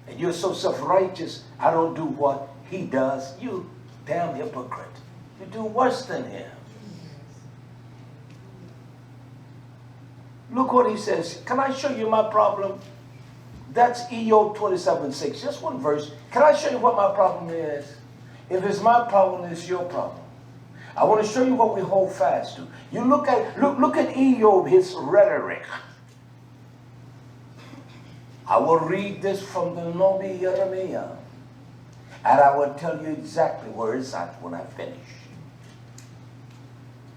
And you're so self-righteous, I don't do what he does. You damn hypocrite. You do worse than him. Look what he says. Can I show you my problem? That's Eob 27:6. Just one verse. Can I show you what my problem is? If it's my problem, it's your problem. I want to show you what we hold fast to. You look at Eob, his rhetoric. I will read this from the Nobi Jeremiah, and I will tell you exactly where it's at when I finish.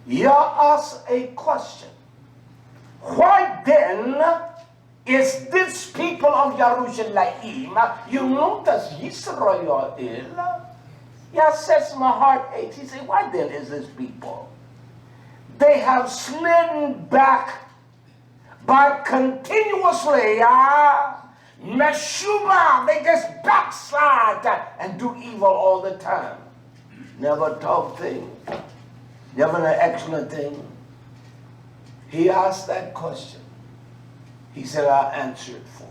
You ask a question. Why then is this people of Jerusalem, you notice YisraYah'ale? Yeah, says my heart aches. He said, why then is this people? They have slidden back by continuously, Meshuba, they just backslide and do evil all the time. Never a tough thing. Never an excellent thing. He asked that question. He said, I'll answer it for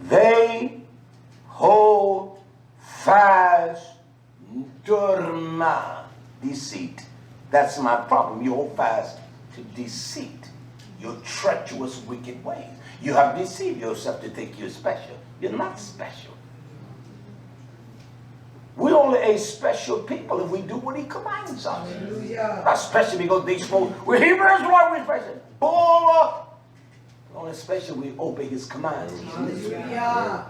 you. They hold fast Torah, deceit. That's my problem. You hold fast to deceit. Your treacherous, wicked ways. You have deceived yourself to think you're special. You're not special. We're only a special people if we do what he commands us. Hallelujah. Not special because these folks, we're Hebrews, why we're special? Bull. We're only special we obey his commands. Hallelujah.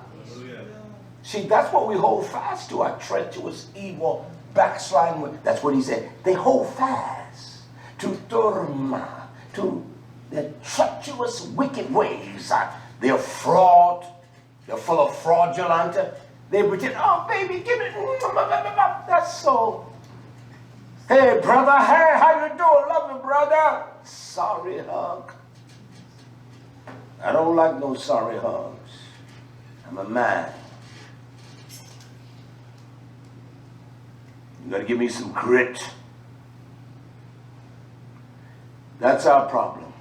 See, that's what we hold fast to, our treacherous, evil, backsliding. That's what he said. They hold fast to Torah, to their treacherous, wicked ways. They're fraud. They're full of fraudulent. They pretend, oh, baby, give it. That's so. Hey, brother. Hey, how you doing? Love you, brother. Sorry hug. I don't like no sorry hugs. I'm a man. You got to give me some grit. That's our problem.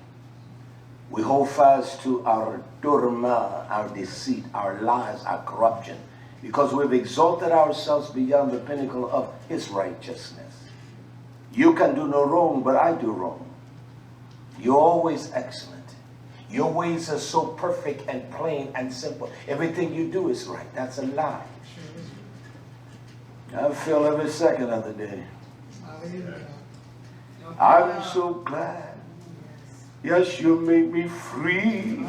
We hold fast to our durma, our deceit, our lies, our corruption, because we've exalted ourselves beyond the pinnacle of his righteousness. You can do no wrong, but I do wrong. You're always excellent. Your ways are so perfect and plain and simple. Everything you do is right. That's a lie. I feel every second of the day. I'm so glad. Yes, you made me free.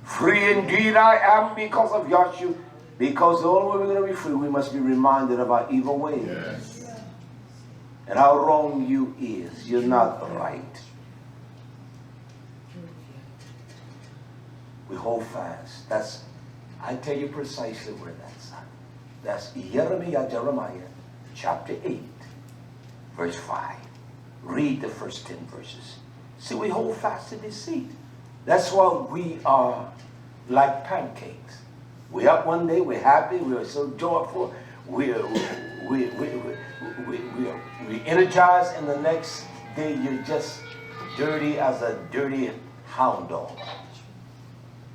Free indeed I am because of Yahshua. Because the only way we're going to be free, we must be reminded of our evil ways. Yes. And how wrong you is. You're not right. We hold fast. That's, I tell you precisely where that's at. That's Jeremiah chapter 8, verse 5. Read the first 10 verses. See, we hold fast to deceit. That's why we are like pancakes. We're up one day, we're happy, we're so joyful, we energized, and the next day you're just dirty as a dirty hound dog.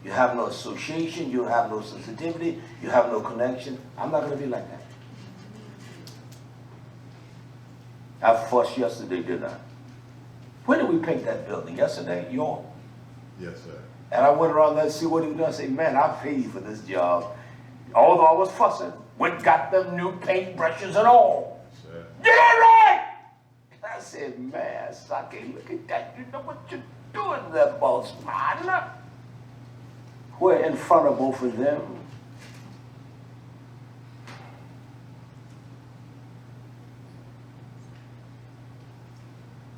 You have no association, you have no sensitivity, you have no connection. I'm not going to be like that. I fussed yesterday, didn't I? When did we paint that building? Yesterday? York? Yes, sir. And I went around there to see what he was doing. I said, man, I paid for this job. Although I was fussing. Went got them new paint brushes and all. Yes, get it right! I said, man, Sake, look at that. You know what you're doing there, boss man. We're in front of both of them.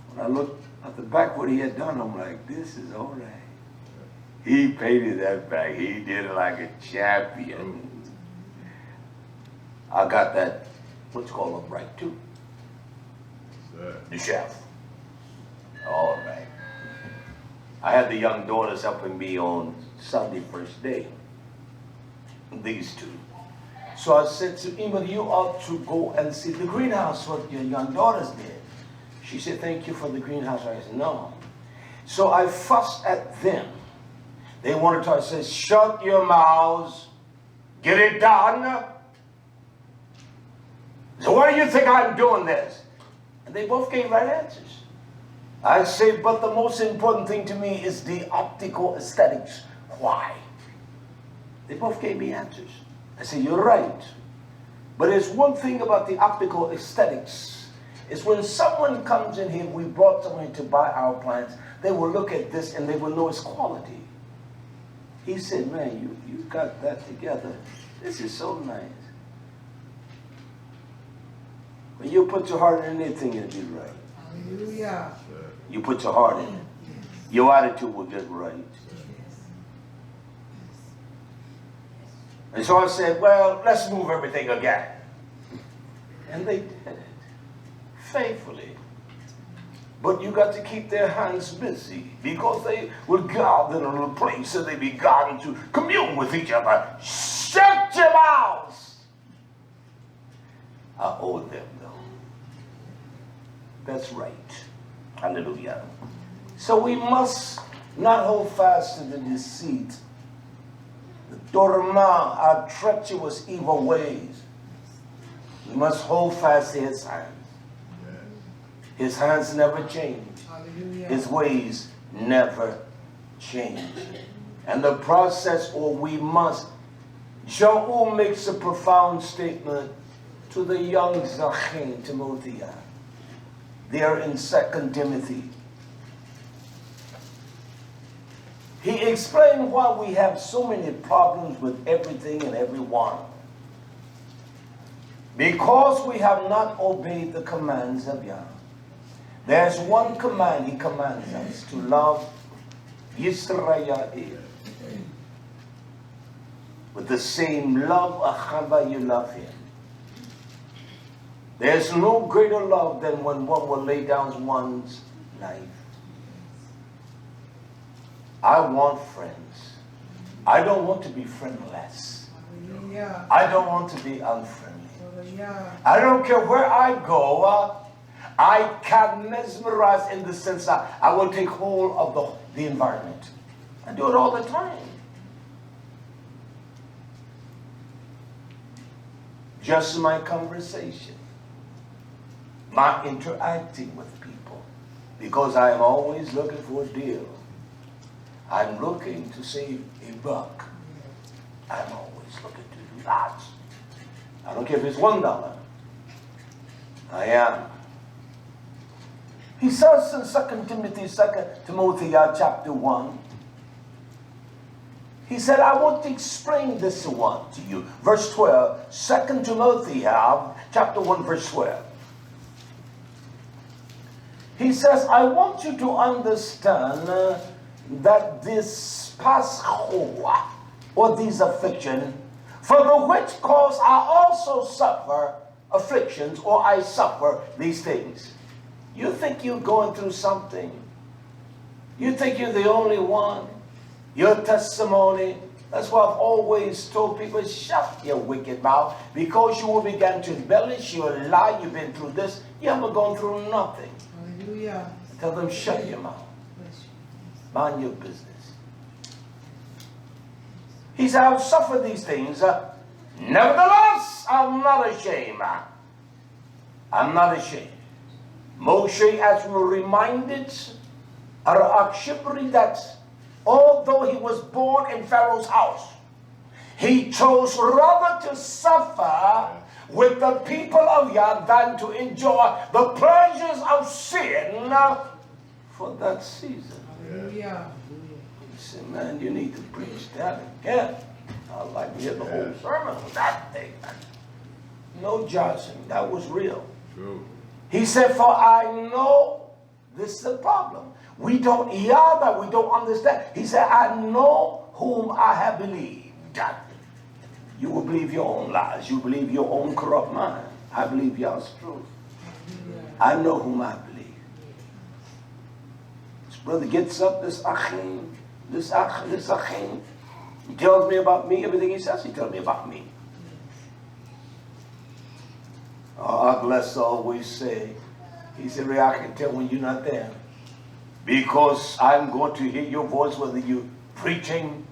When I looked at the back what he had done, I'm like, this is all right. He painted that back. He did it like a champion. I got that, what's called upright too. The chef. All right. I had the young daughters helping me on Sunday first day. These two. So I said to Emma, you ought to go and see the greenhouse, what your young daughters did. She said, thank you for the greenhouse. I said, no. So I fussed at them. They wanted to, I said, shut your mouths. Get it done. So why do you think I'm doing this? And they both gave right answers. I say, but the most important thing to me is the optical aesthetics. Why? They both gave me answers. I say, you're right. But there's one thing about the optical aesthetics. Is when someone comes in here, we brought someone to buy our plants, they will look at this and they will know its quality. He said, man, you got that together. This is so nice. When you put your heart in anything, it'll be right. Hallelujah. You put your heart in it. Your attitude will get right. And so I said, well, let's move everything again. And they did it. Faithfully. But you got to keep their hands busy because they will gather in a little place and they be gathered to commune with each other. Shut your mouths! I owe them though. That's right. Hallelujah. So we must not hold fast to the deceit, the Torah, our treacherous evil ways. We must hold fast to his hands. His hands never change. Hallelujah. His ways never change. And the process, or we must, Shaul makes a profound statement to the young Zachin, Timothy. There in 2 Timothy. He explained why we have so many problems with everything and everyone. Because we have not obeyed the commands of Yah. There's one command he commands us, to love YisraYah'ale. With the same love, Achava, you love him. There's no greater love than when one will lay down one's life. I want friends. I don't want to be friendless. I don't want to be unfriendly. I don't care where I go. I can mesmerize in the sense that I will take hold of the environment. I do it all the time. Just my conversation, my interacting with people, because I am always looking for a deal. I'm looking to save a buck. I'm always looking to do lots. I don't care if it's $1. I am. He says in 2 Timothy chapter 1, he said, I want to explain this one to you. Verse 12, 2 Timothy chapter 1, verse 12. He says, I want you to understand that this Pascha, or these afflictions, for the which cause I also suffer afflictions, or I suffer these things. You think you're going through something? You think you're the only one? Your testimony. That's why I've always told people, shut your wicked mouth, because you will begin to embellish, you'll lie, you've been through this, you haven't gone through nothing. Hallelujah. Tell them, shut your mouth. Mind your business. He said, I've suffered these things. Nevertheless, I'm not ashamed. I'm not ashamed. Moshe, as we were reminded, that although he was born in Pharaoh's house, he chose rather to suffer with the people of Yah than to enjoy the pleasures of sin for that season. Hallelujah. He said, man, you need to preach that again. I'd like to hear the whole sermon with that thing. No judging. That was real. True. He said, for I know this is the problem. We don't hear that, we don't understand. He said, I know whom I have believed. You will believe your own lies. You believe your own corrupt mind. I believe Yah's truth. I know whom I believe. This brother gets up, this Achim, he tells me about me. Everything he says, he tells me about me. Our blessed always say, he said, Ray, I can tell when you're not there, because I'm going to hear your voice whether you're preaching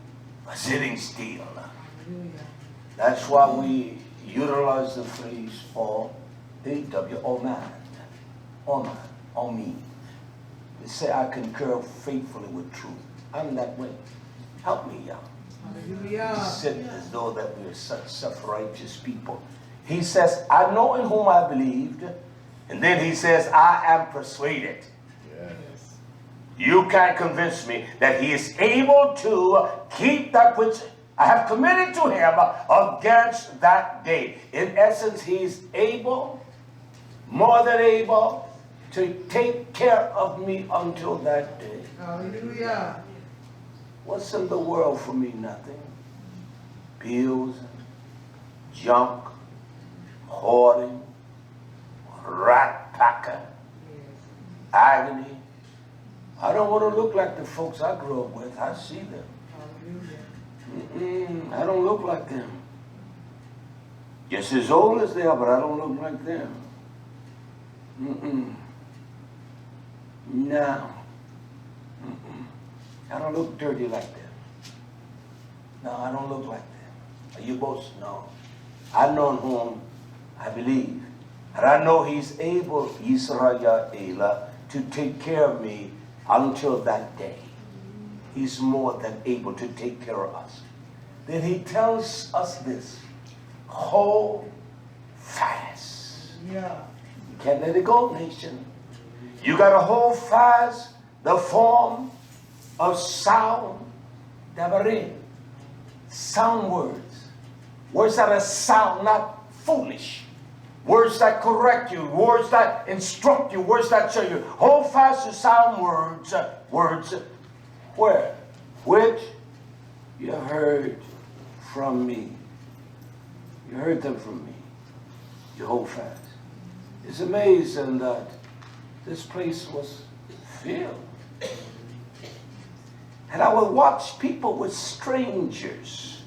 or sitting still. That's why we utilize the phrase for A-W, oh man, oh me. They say I concur faithfully with truth. I'm that way. Help me, Yah. Hallelujah. Sit as though that we are such self-righteous people. He says, I know in whom I believed. And then he says, I am persuaded. Yes. You can't convince me that he is able to keep that which I have committed to him against that day. In essence, he's able, more than able, to take care of me until that day. Hallelujah. What's in the world for me? Nothing. Bills, junk, hoarding, rat packer, agony. I don't want to look like the folks I grew up with. I see them. I don't look like them. Just as old as they are, but I don't look like them. No. I don't look dirty like them. No, I don't look like them. Are you both? No. I know in whom I believe. And I know he's able, YisraYah'ale, to take care of me until that day. He's more than able to take care of us. Then he tells us this: hold fast. Yeah. You can't let it go, nation. You got to hold fast the form of sound, dabarim, sound words. Words that are sound, not foolish. Words that correct you, words that instruct you, words that show you. Hold fast to sound words, where? Which you heard from me. You heard them from me. You hold fast. It's amazing that this place was filled. And I would watch people with strangers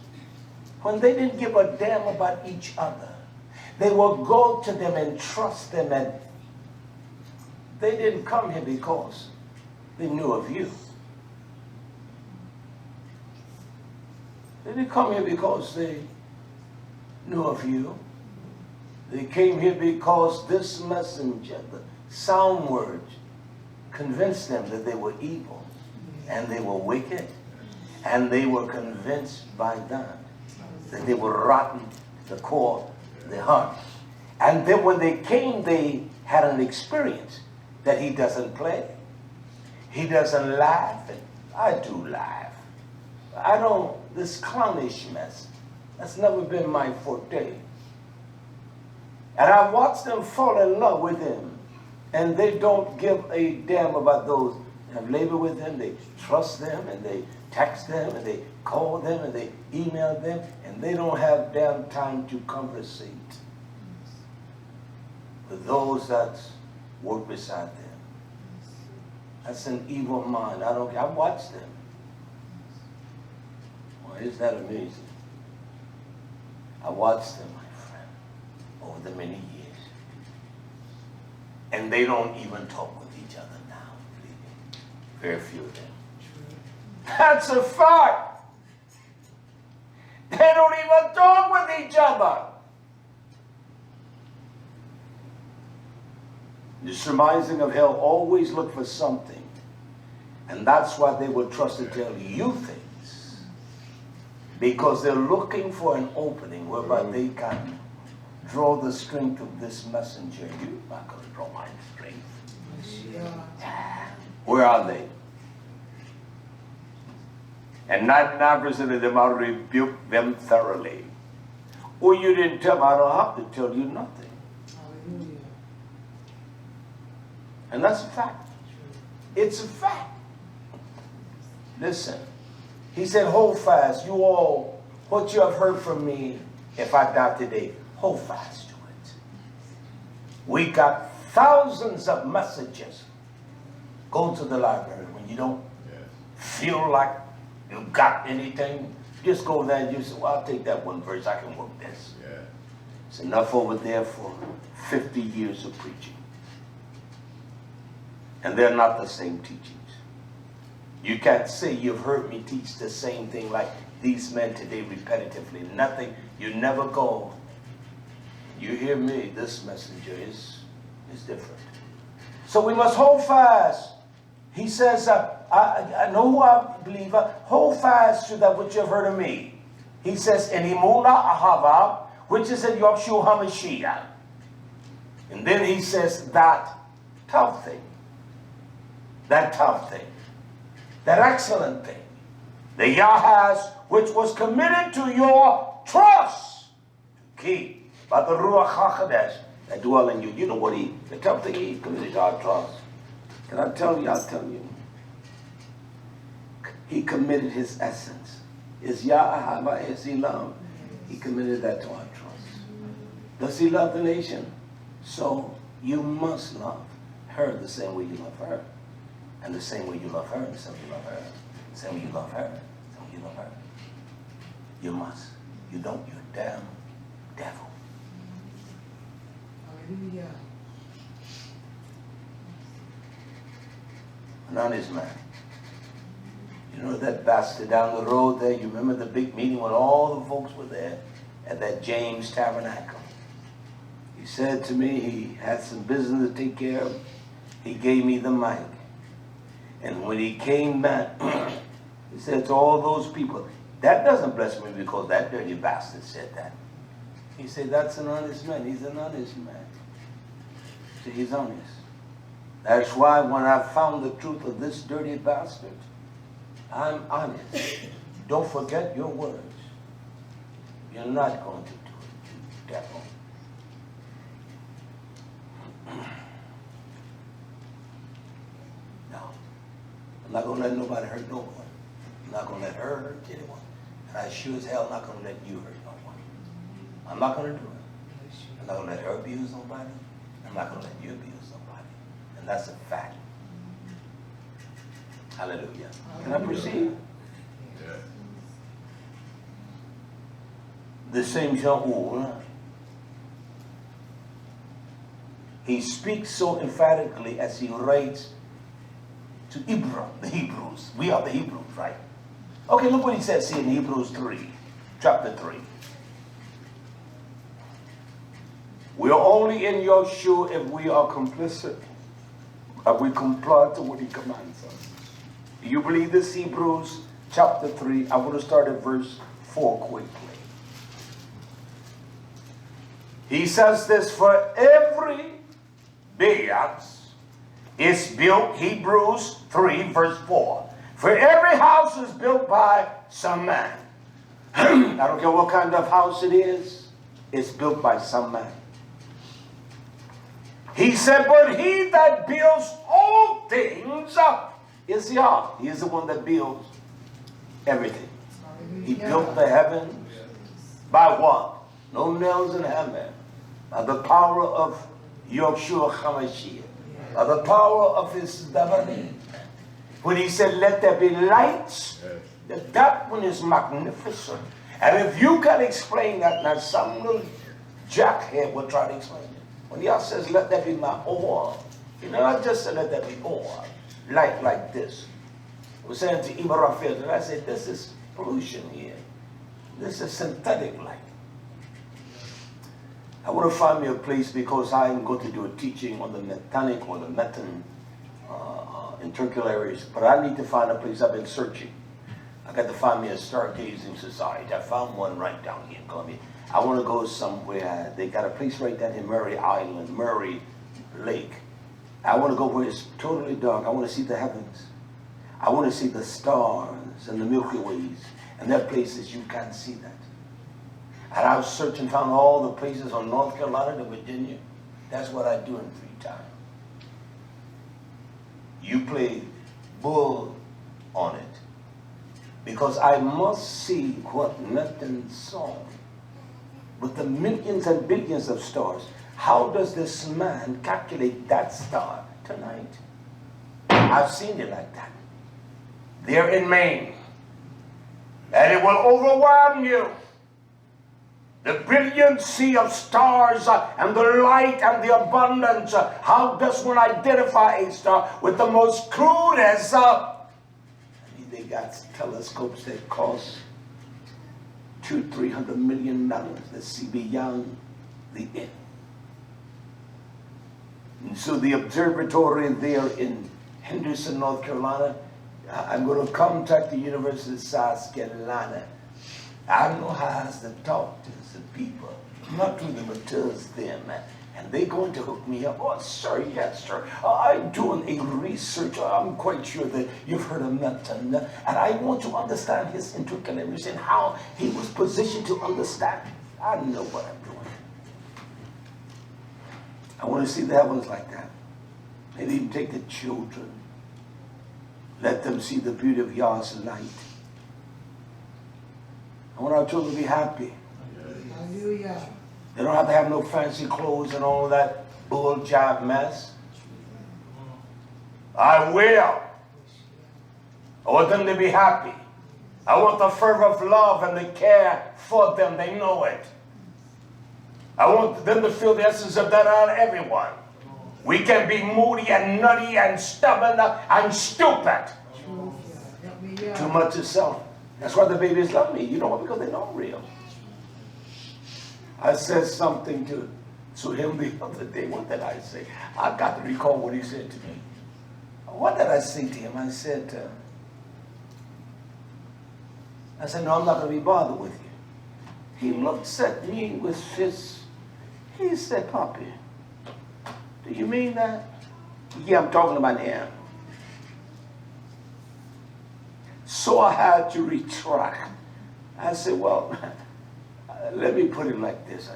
when they didn't give a damn about each other. They will go to them and trust them, and they didn't come here because they knew of you. They didn't come here because they knew of you. They came here because this messenger, the sound words, convinced them that they were evil. And they were wicked. And they were convinced by that they were rotten to the core, the heart. And then when they came, they had an experience that he doesn't play. He doesn't laugh. And I do laugh. I don't, this clownish mess, that's never been my forte. And I watched them fall in love with him. And they don't give a damn about those that have labored with him. They trust them, and they text them, and they call them, and they email them, and they don't have damn time to conversate with those that work beside them. That's an evil mind. I watch them. Well, isn't that amazing? I watched them, my friend, over the many years. And they don't even talk with each other now. Very few of them. That's a fact. They don't even talk with each other. The surmising of hell always look for something. And that's why they will trust to tell you things. Because they're looking for an opening whereby they can draw the strength of this messenger. You're not going to draw my strength. Where are they? And 99% of them, I'll rebuke them thoroughly. Or you didn't tell them, I don't have to tell you nothing. Hallelujah. And that's a fact. It's a fact. Listen, he said, hold fast, you all, what you have heard from me, if I die today, hold fast to it. We got thousands of messages. Go to the library when you don't feel like you got anything. Just go there and you say, well, I'll take that one verse. I can work this. Yeah. It's enough over there for 50 years of preaching. And they're not the same teachings. You can't say you've heard me teach the same thing like these men today repetitively. Nothing. You never go. You hear me, this messenger is different. So we must hold fast. He says, I know who I believe. Hold fast to that which you have heard of me. He says, in Imuna Ahava, which is in YHWH HaMashiach. And then he says, that tough thing. That tough thing. That excellent thing. The Yahas, which was committed to your trust. To keep. By the Ruach HaKodesh that dwell in you. You know what the tough thing he committed to our trust. Can I tell you? I'll tell you. He committed his essence. His YahWH, is he love? He committed that to our trust. Does he love the nation? So you must love her the same way you love her. And the same way you love her, the same way you love her. The same way you love her, the same way you love her. You must. You don't, you're a damn devil. Hallelujah. An honest man. You know that bastard down the road there? You remember the big meeting when all the folks were there at that James Tabernacle? He said to me he had some business to take care of. He gave me the mic. And when he came back, he said to all those people, that doesn't bless me because that dirty bastard said that. He said, that's an honest man. He's an honest man. So he's honest. That's why when I found the truth of this dirty bastard, I'm honest. Don't forget your words. You're not going to do it, you devil. No. I'm not going to let nobody hurt no one. I'm not going to let her hurt anyone. And I sure as hell not going to let you hurt no one. I'm not going to do it. I'm not going to let her abuse nobody. I'm not going to let you abuse nobody. And that's a fact. Hallelujah. Can I proceed? Yeah. The same Shaul, he speaks so emphatically as he writes to the Hebrews. We are the Hebrews, right? Okay, look what he says here in Hebrews 3, chapter 3. We are only in YHWH if we are complicit, if we comply to what he commands us. Do you believe this? Hebrews chapter 3. I want to start at verse 4 quickly. He says this, for every house is built, Hebrews 3 verse 4. For every house is built by some man. I don't care what kind of house it is, it's built by some man. He said, but he that builds all things is Yah. He is the one that builds everything. He built the heavens by what? No nails in heaven. By the power of YHWH HaMashiach. By the power of his Dawid. When he said, let there be lights, that one is magnificent. And if you can explain that, now some little jackhead will try to explain it. When Yah says, let there be my oil, he not just said, let there be oil, light like this. I was saying to Ibarafir, and I said, this is pollution here. This is synthetic light. I want to find me a place because I'm going to do a teaching on the methanic or the methane intercalaries, but I need to find a place. I've been searching. I got to find me a stargazing society. I found one right down here in Columbia. I want to go somewhere. They got a place right down in Murray Island, Murray Lake. I want to go where it's totally dark. I want to see the heavens. I want to see the stars and the Milky Ways. And there are places you can't see that. And I was searching, found all the places on North Carolina to Virginia. That's what I do in free time. You play bull on it. Because I must see what nothing saw. With the millions and billions of stars, how does this man calculate that star tonight? I've seen it like that. There in Maine. And it will overwhelm you. The brilliant sea of stars and the light and the abundance. How does one identify a star with the most crudest? They got telescopes that cost $200-300 million to see beyond the end. And so the observatory there in Henderson, North Carolina, I'm going to contact the University of South Carolina. I don't know how to talk to the people, not to them, but to them. And they're going to hook me up. Oh, sir, yes, sir. I'm doing a research. I'm quite sure that you've heard of Milton. And I want to understand his intercalaries and how he was positioned to understand. I know what I'm doing. I want to see the heavens like that. Maybe even take the children. Let them see the beauty of Yah's light. I want our children to be happy. Hallelujah. They don't have to have no fancy clothes and all that bull job mess. I will. I want them to be happy. I want the fervor of love and the care for them. They know it. I want them to feel the essence of that on everyone. We can be moody and nutty and stubborn and stupid. Too much is self. That's why the babies love me. You know what? Because they know I'm real. I said something to him the other day. What did I say? I got to recall what he said to me. What did I say to him? I said, no, I'm not going to be bothered with you. He looks at me with his, he said, Poppy, do you mean that? Yeah, I'm talking about him. So I had to retract. I said, well, let me put it like this.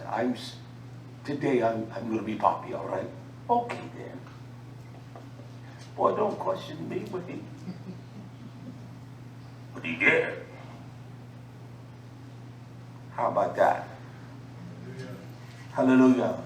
Today I'm going to be Poppy, all right? Okay, then. Boy, don't question me, but he did. How about that? Hallelujah.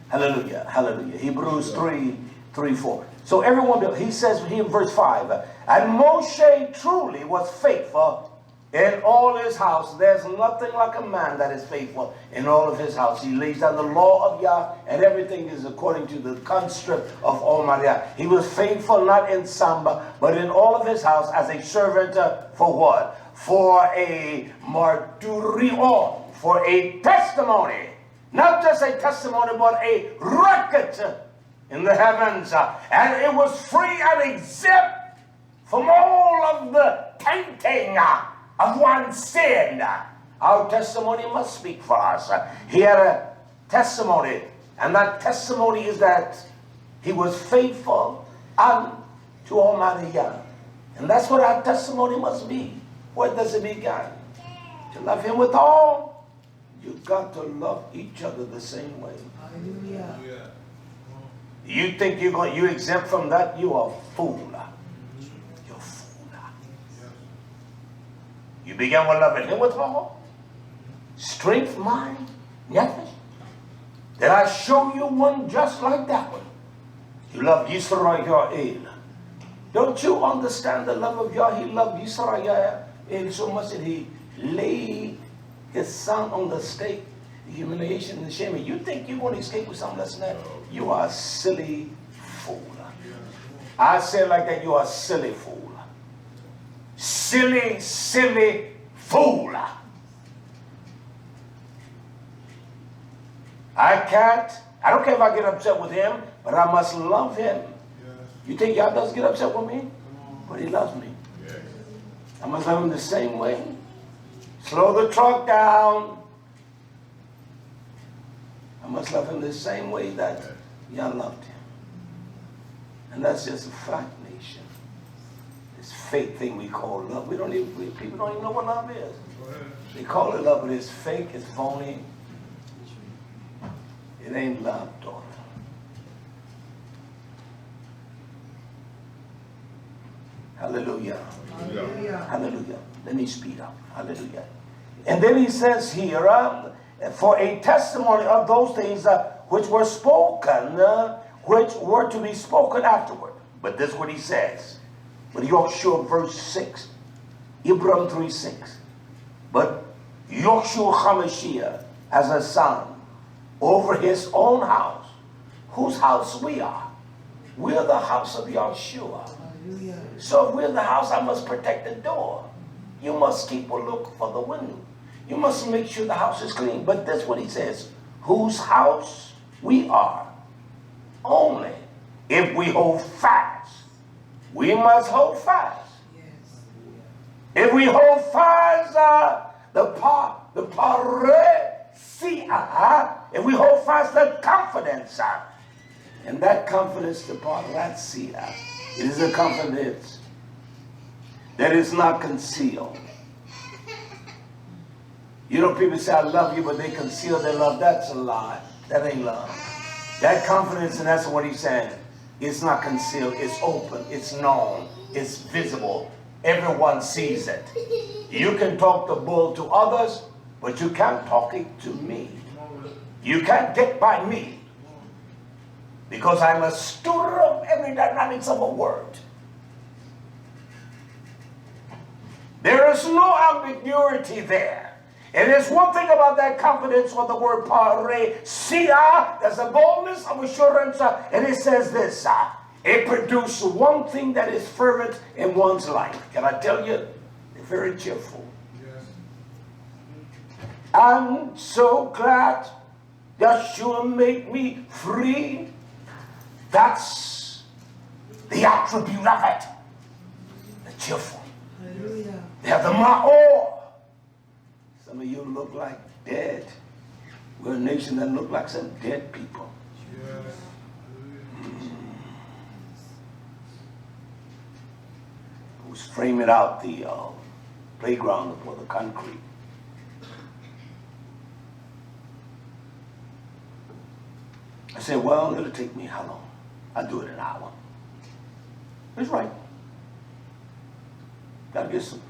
Hallelujah. Hallelujah. Hebrews 3:4. So everyone, he says here in verse 5, and Moshe truly was faithful in all his house. There's nothing like a man that is faithful in all of his house. He lays down the law of Yah, and everything is according to the construct of Almighty Yah. He was faithful not in some, but in all of his house as a servant for what? For a martyrion, for a testimony. Not just a testimony, but a record in the heavens. And it was free and exempt from all of the tainting of one's sin. Our testimony must speak for us. He had a testimony, and that testimony is that he was faithful unto Almighty Yah. And that's what our testimony must be. Where does it begin? To love him with all. You've got to love each other the same way. Hallelujah. You think you exempt from that? You are a fool. You're a fool. You begin with loving him with all. Strength, mind, nothing. Then I show you one just like that one. You love YisraYah'ale. Don't you understand the love of Yah? He loved YisraYah'ale so much that he laid his son on the stake. The humiliation and the shame. You think you're going to escape with something less than that? You are a silly fool. I say it like that. You are a silly fool. Silly, silly fool. I don't care if I get upset with him, but I must love him. You think Yah doesn't get upset with me? But he loves me. I must love him the same way. Slow the truck down. I must love him the same way that Yah loved him. And that's just a fact, nation. This fake thing we call love. People don't even know what love is. They call it love, but it's fake, it's phony. It ain't love, daughter. Hallelujah. Hallelujah. Hallelujah. Let me speed up. Hallelujah. And then he says here, for a testimony of those things which were spoken, which were to be spoken afterward. But this is what he says. But YHWH verse 6. Ibrahim 3:6. But YHWH HaMashiach as a son over his own house, whose house we are. We're the house of Yahshua. Hallelujah. So if we're in the house, I must protect the door. You must keep a look for the window. You must make sure the house is clean. But that's what he says. Whose house we are. Only if we hold fast. We must hold fast. Yes. If we hold fast if we hold fast the confidence, and that confidence, the paresia, it is a confidence that is not concealed. You know, people say, I love you, but they conceal their love. That's a lie. That ain't love. That confidence, and that's what he's saying, it's not concealed. It's open. It's known. It's visible. Everyone sees it. You can talk the bull to others, but you can't talk it to me. You can't get by me. Because I'm a student of every dynamics of a word. There is no ambiguity there. And there's one thing about that confidence with the word paresia. There's a boldness of assurance. And it says this. It produces one thing that is fervent in one's life. Can I tell you? They're very cheerful. Yes. I'm so glad Yahshua made me free. That's the attribute of it. They're cheerful. Hallelujah. They have the ma'or. Some of you look like dead. We're a nation that look like some dead people. Yes. Who's framing out the playground for the concrete. I said, well, it'll take me how long? I'll do it in an hour. It's right. Gotta get some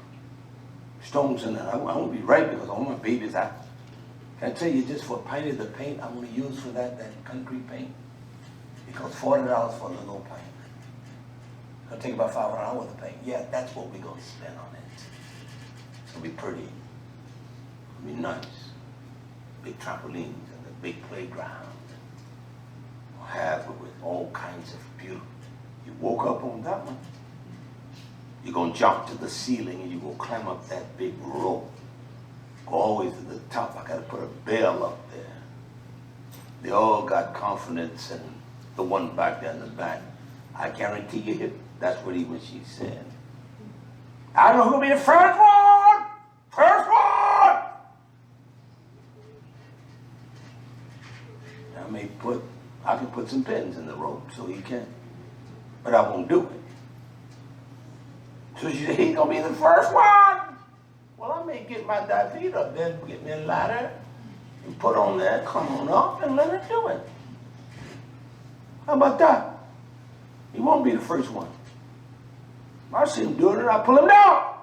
stones in there. I won't be right because all my babies out. Can I tell you, just for a pint of the paint I'm going to use for that concrete paint? It costs $40 for the little paint. It'll take about 5 hours to paint. Yeah, that's what we're going to spend on it. It's going to be pretty. It'll be nice. Big trampolines and a big playground. We'll have it with all kinds of beauty. You woke up on that one. You're going to jump to the ceiling and you're going to climb up that big rope. Go all the way to the top. I got to put a bell up there. They all got confidence in the one back there in the back. I guarantee you, that's what she said. I don't know who'll be the first one. First one. I can put some pins in the rope so he can, but I won't do it. So she said, he's gonna be the first one. Well, I may get my Dawid up there, get me a ladder, and put on there, come on up, and let her do it. How about that? He won't be the first one. I see him doing it, I pull him down.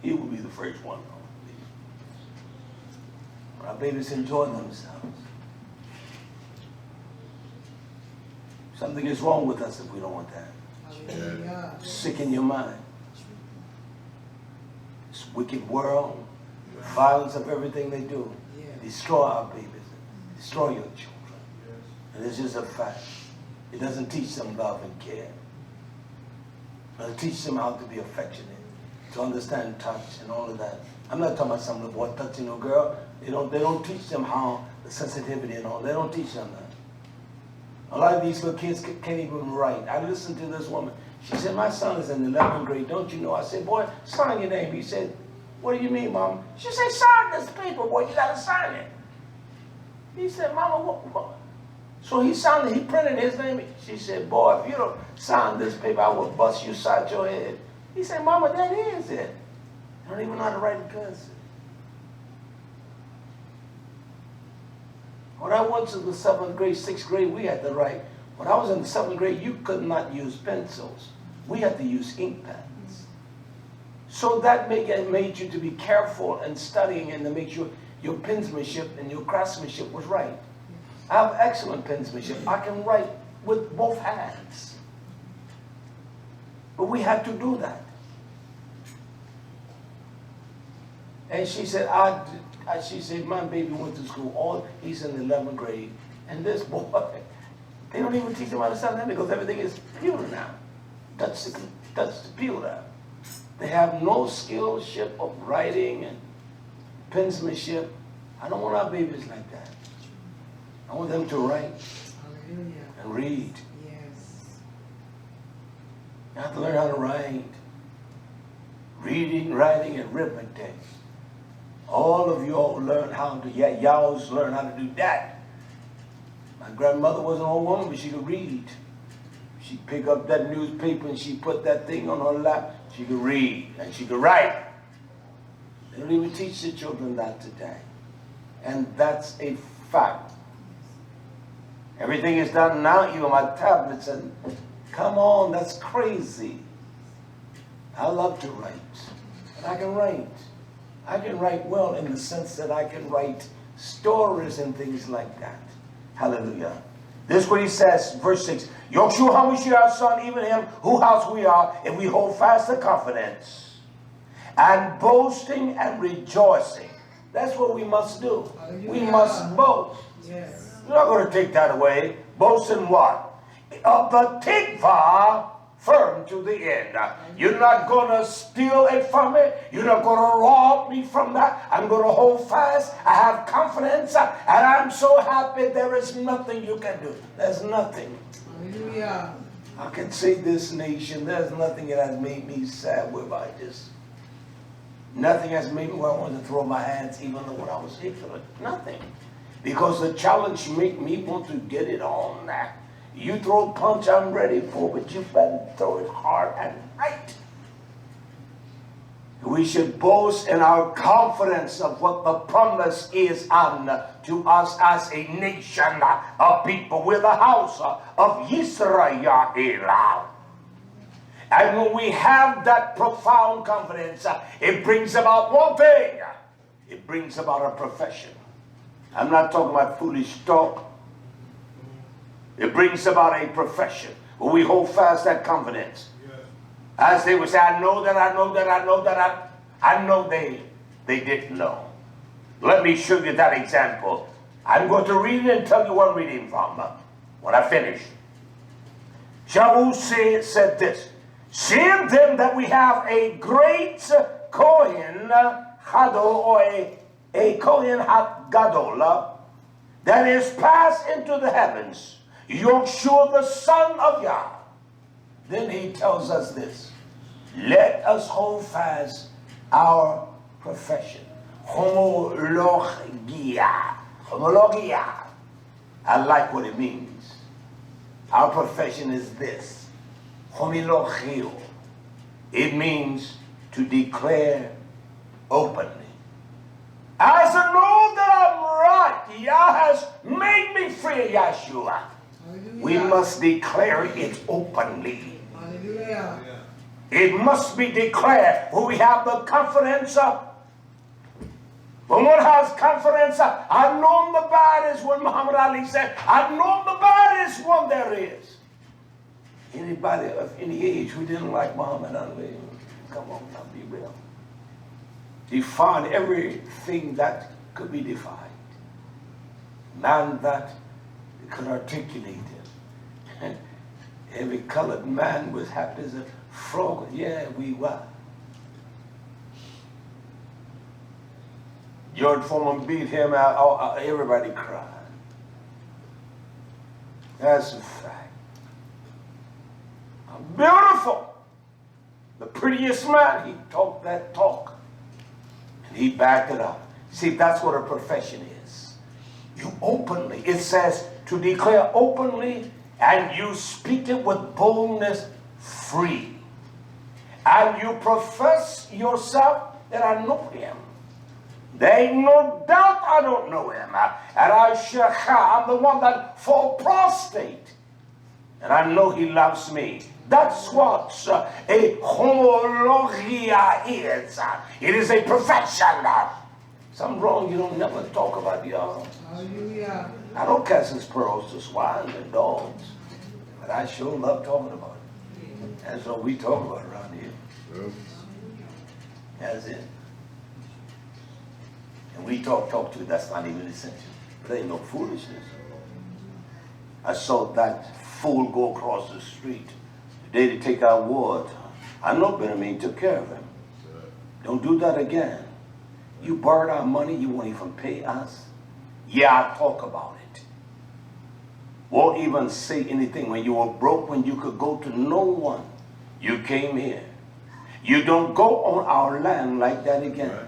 He will be the first one. Our babies enjoy themselves. Something is wrong with us if we don't want that. Hallelujah. Sick in your mind. This wicked world, the violence of everything they do, destroy our babies, destroy your children. And it's just a fact. It doesn't teach them love and care. It doesn't teach them how to be affectionate, to understand touch and all of that. I'm not talking about some little boy touching a girl. They don't teach them how the sensitivity and all. They don't teach them that. A lot of these little kids can't even write. I listened to this woman. She said, my son is in the 11th grade. Don't you know? I said, boy, sign your name. He said, what do you mean, Mom? She said, sign this paper, boy. You got to sign it. He said, Mama, what? So he signed it. He printed his name. She said, boy, if you don't sign this paper, I will bust you side your head. He said, Mama, that is it. I don't even know how to write in cursive. When I went to the 7th grade, 6th grade, we had to write. When I was in the 7th grade, you could not use pencils. We had to use ink pens. So that made you to be careful and studying and to make sure your penmanship and your craftsmanship was right. I have excellent penmanship. I can write with both hands. But we had to do that. And she said, she said, my baby went to school. He's in the 11th grade. And this boy, they don't even teach him how to sign that because everything is computer now. Touch the computer. They have no skillship of writing and penmanship. I don't want our babies like that. I want them to write and read. Yes. You have to learn how to write. Reading, writing, and arithmetic. All of you all learn how to, y'all learn how to do that. My grandmother was an old woman, but she could read. She'd pick up that newspaper and she put that thing on her lap. She could read and she could write. They don't even teach the children that today. And that's a fact. Everything is done now, even my tablets, and come on, that's crazy. I love to write, and I can write. I can write well in the sense that I can write stories and things like that. Hallelujah. This is what he says, verse 6. YHWH HaMashiach's son, even him, whose house we are, if we hold fast the confidence, and boasting and rejoicing. That's what we must do. Hallelujah. We must boast. Yes. You're not going to take that away. Boast in what? Of the Keetvay firm to the end. You're not going to steal it from me. You're not going to rob me from that. I'm going to hold fast. I have confidence. And I'm so happy there is nothing you can do. There's nothing. Hallelujah. I can say this nation, there's nothing that has made me sad whereby this. Nothing has made me where I want to throw my hands even though when I was ignorant. Nothing. Because the challenge make me want to get it on now. You throw a punch I'm ready for, but you better throw it hard and right. We should boast in our confidence of what the promise is to us as a nation of people. We're the house of YisraYah'ale. And when we have that profound confidence, it brings about one thing. It brings about a profession. I'm not talking about foolish talk. It brings about a profession where we hold fast that confidence. As they would say, I know that I know that I know that I know they didn't know. Let me show you that example. I'm going to read it and tell you where I'm reading from when I finish. Shaul said this, seeing then that we have a great Kohen Gadol, or a Kohen Gadol, that is passed into the heavens, YHWH the son of Yah, Then he tells us this. Let us hold fast our profession. Homologia. Homologia. I like what it means. Our profession is this. Homologio. It means to declare openly. As I know that I'm right, Yah has made me free, Yeshua. We must declare it openly. Hallelujah. It must be declared. When we have the confidence of, when one has confidence of, I've known the baddest one, Muhammad Ali said, I've known the baddest one there is. Anybody of any age who didn't like Muhammad Ali, come on, now be real. Defined everything that could be defined. Man that could articulate it. Every colored man was happy as a frog. Yeah, we were. George Foreman beat him out. Everybody cried. That's a fact. Beautiful. The prettiest man, he talked that talk. And he backed it up. See, that's what a profession is. You openly, it says to declare openly, and you speak it with boldness free. And you profess yourself that I know him. There ain't no doubt I don't know him. And I'm the one that fall prostrate. And I know he loves me. That's what a homologia is. It is a profession. Something wrong, you don't never talk about y'all. Hallelujah. I don't cast his pearls to swine and dogs. But I sure love talking about it. That's what we talk about around here. That's it. And we talk to, that's not even essential. But ain't no foolishness. I saw that fool go across the street the day to take our ward. I know Benjamin took care of him. Don't do that again. You borrowed our money, you won't even pay us. Yeah, I talk about it. Won't even say anything when you were broke, when you could go to no one. You came here. You don't go on our land like that again. Right.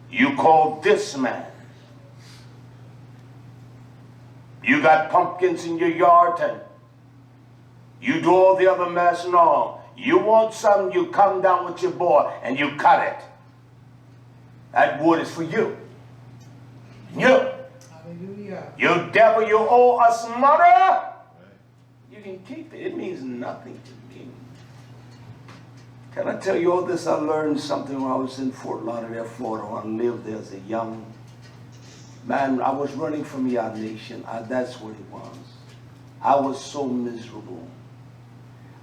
You call this man. You got pumpkins in your yard and you do all the other mess. No. You want something, you come down with your boy and you cut it. That wood is for you. You. Hallelujah. You devil, you owe us money. You can keep it. It means nothing to me. Can I tell you all this? I learned something when I was in Fort Lauderdale, Florida, when I lived there as a young man. I was running from Yah Nation. That's what it was. I was so miserable.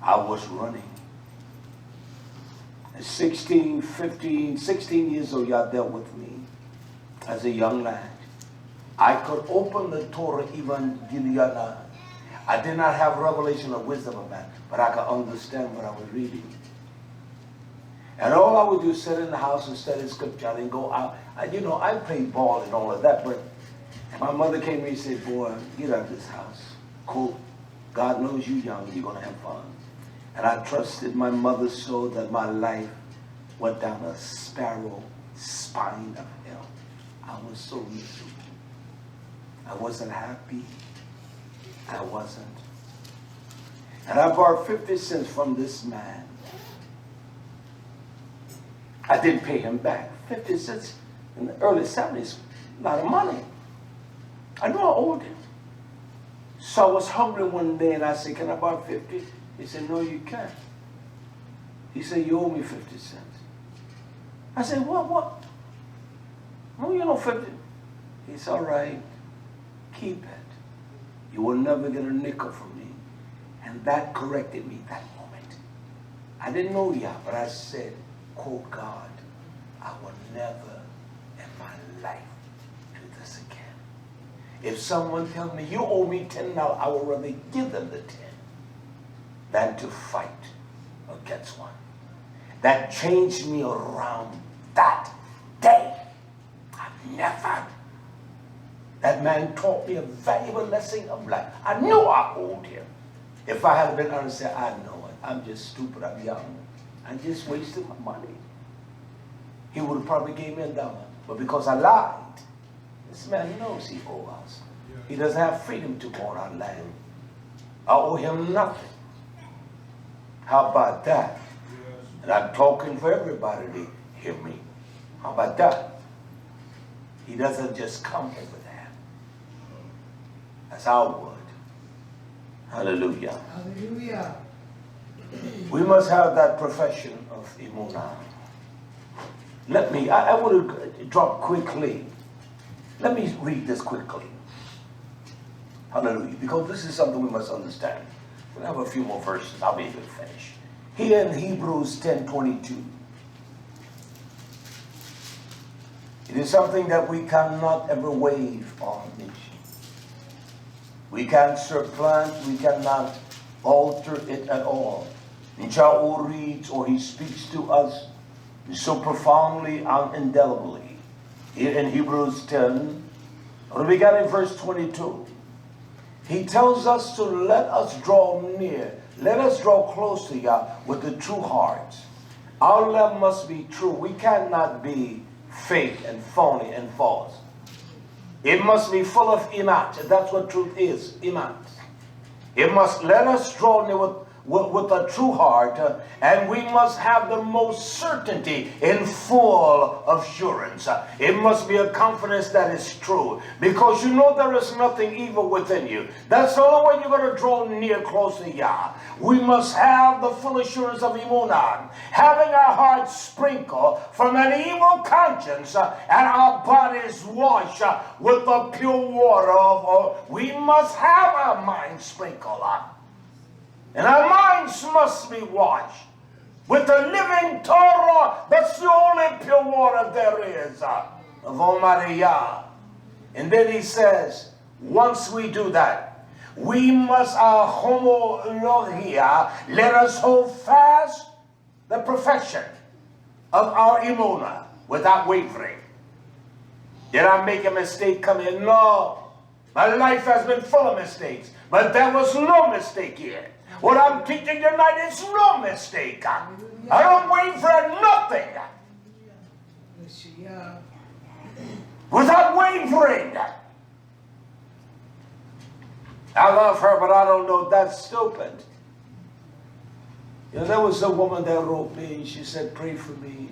I was running. At 16, 15, 16 years old, Yah dealt with me as a young lad. I could open the Torah Evangelion. I did not have revelation of wisdom of man, but I could understand what I was reading. And all I would do is sit in the house and study scripture. I didn't go out. I played ball and all of that, but my mother came to me and said, boy, get out of this house. Cool. God knows you young, you're going to have fun. And I trusted my mother so that my life went down a spiral spine of hell. I was so miserable. I wasn't happy. I wasn't. And I borrowed 50 cents from this man. I didn't pay him back. 50 cents in the early 70s, a lot of money. I knew I owed him. So I was hungry one day and I said, can I borrow 50? He said, no, you can't. He said, you owe me 50 cents. I said, what? No, you know 50. He said, all right, keep it. You will never get a nickel from me. And that corrected me that moment. I didn't know Yah, but I said, quote God, I will never in my life do this again. If someone tells me you owe me $10, I would rather give them the 10 than to fight against one. That changed me around that day. I've never. That man taught me a valuable lesson of life. I knew I owed him. If I had been honest, I know I'm just stupid, I'm young. I just wasted my money. He would have probably gave me $1. But because I lied, this man knows he owes us. He doesn't have freedom to own our land. I owe him nothing. How about that? And I'm talking for everybody to hear me. How about that? He doesn't just come over that. That's our word. Hallelujah. Hallelujah. We must have that profession of emunah. I want to drop quickly. Let me read this quickly. Hallelujah. Because this is something we must understand. We'll have a few more verses. I'll be able to finish. Here in Hebrews 10:22. It is something that we cannot ever waive on. We can't supplant, we cannot alter it at all. And Yahweh reads, or he speaks to us so profoundly and indelibly. Here in Hebrews 10, we began in verse 22. He tells us to let us draw near, let us draw close to Yah with the true heart. Our love must be true. We cannot be fake and phony and false. It must be full of emet. That's what truth is, emet. It must let us draw near with a true heart, and we must have the most certainty in full assurance. It must be a confidence that is true, because you know there is nothing evil within you. That's the only way you're going to draw near close to Yah. We must have the full assurance of emunah, having our hearts sprinkled from an evil conscience and our bodies washed with the pure water. We must have our minds sprinkled up. And our minds must be washed with the living Torah. That's the only pure water there is of Almighty Yah. And then he says, once we do that, we must homologia, let us hold fast the perfection of our emunah without wavering. Did I make a mistake coming in? No. My life has been full of mistakes, but there was no mistake here. What I'm teaching tonight is no mistake. I don't waver at nothing. Without wavering. I love her, but I don't know. That's stupid. You know, there was a woman that wrote me, and she said, pray for me.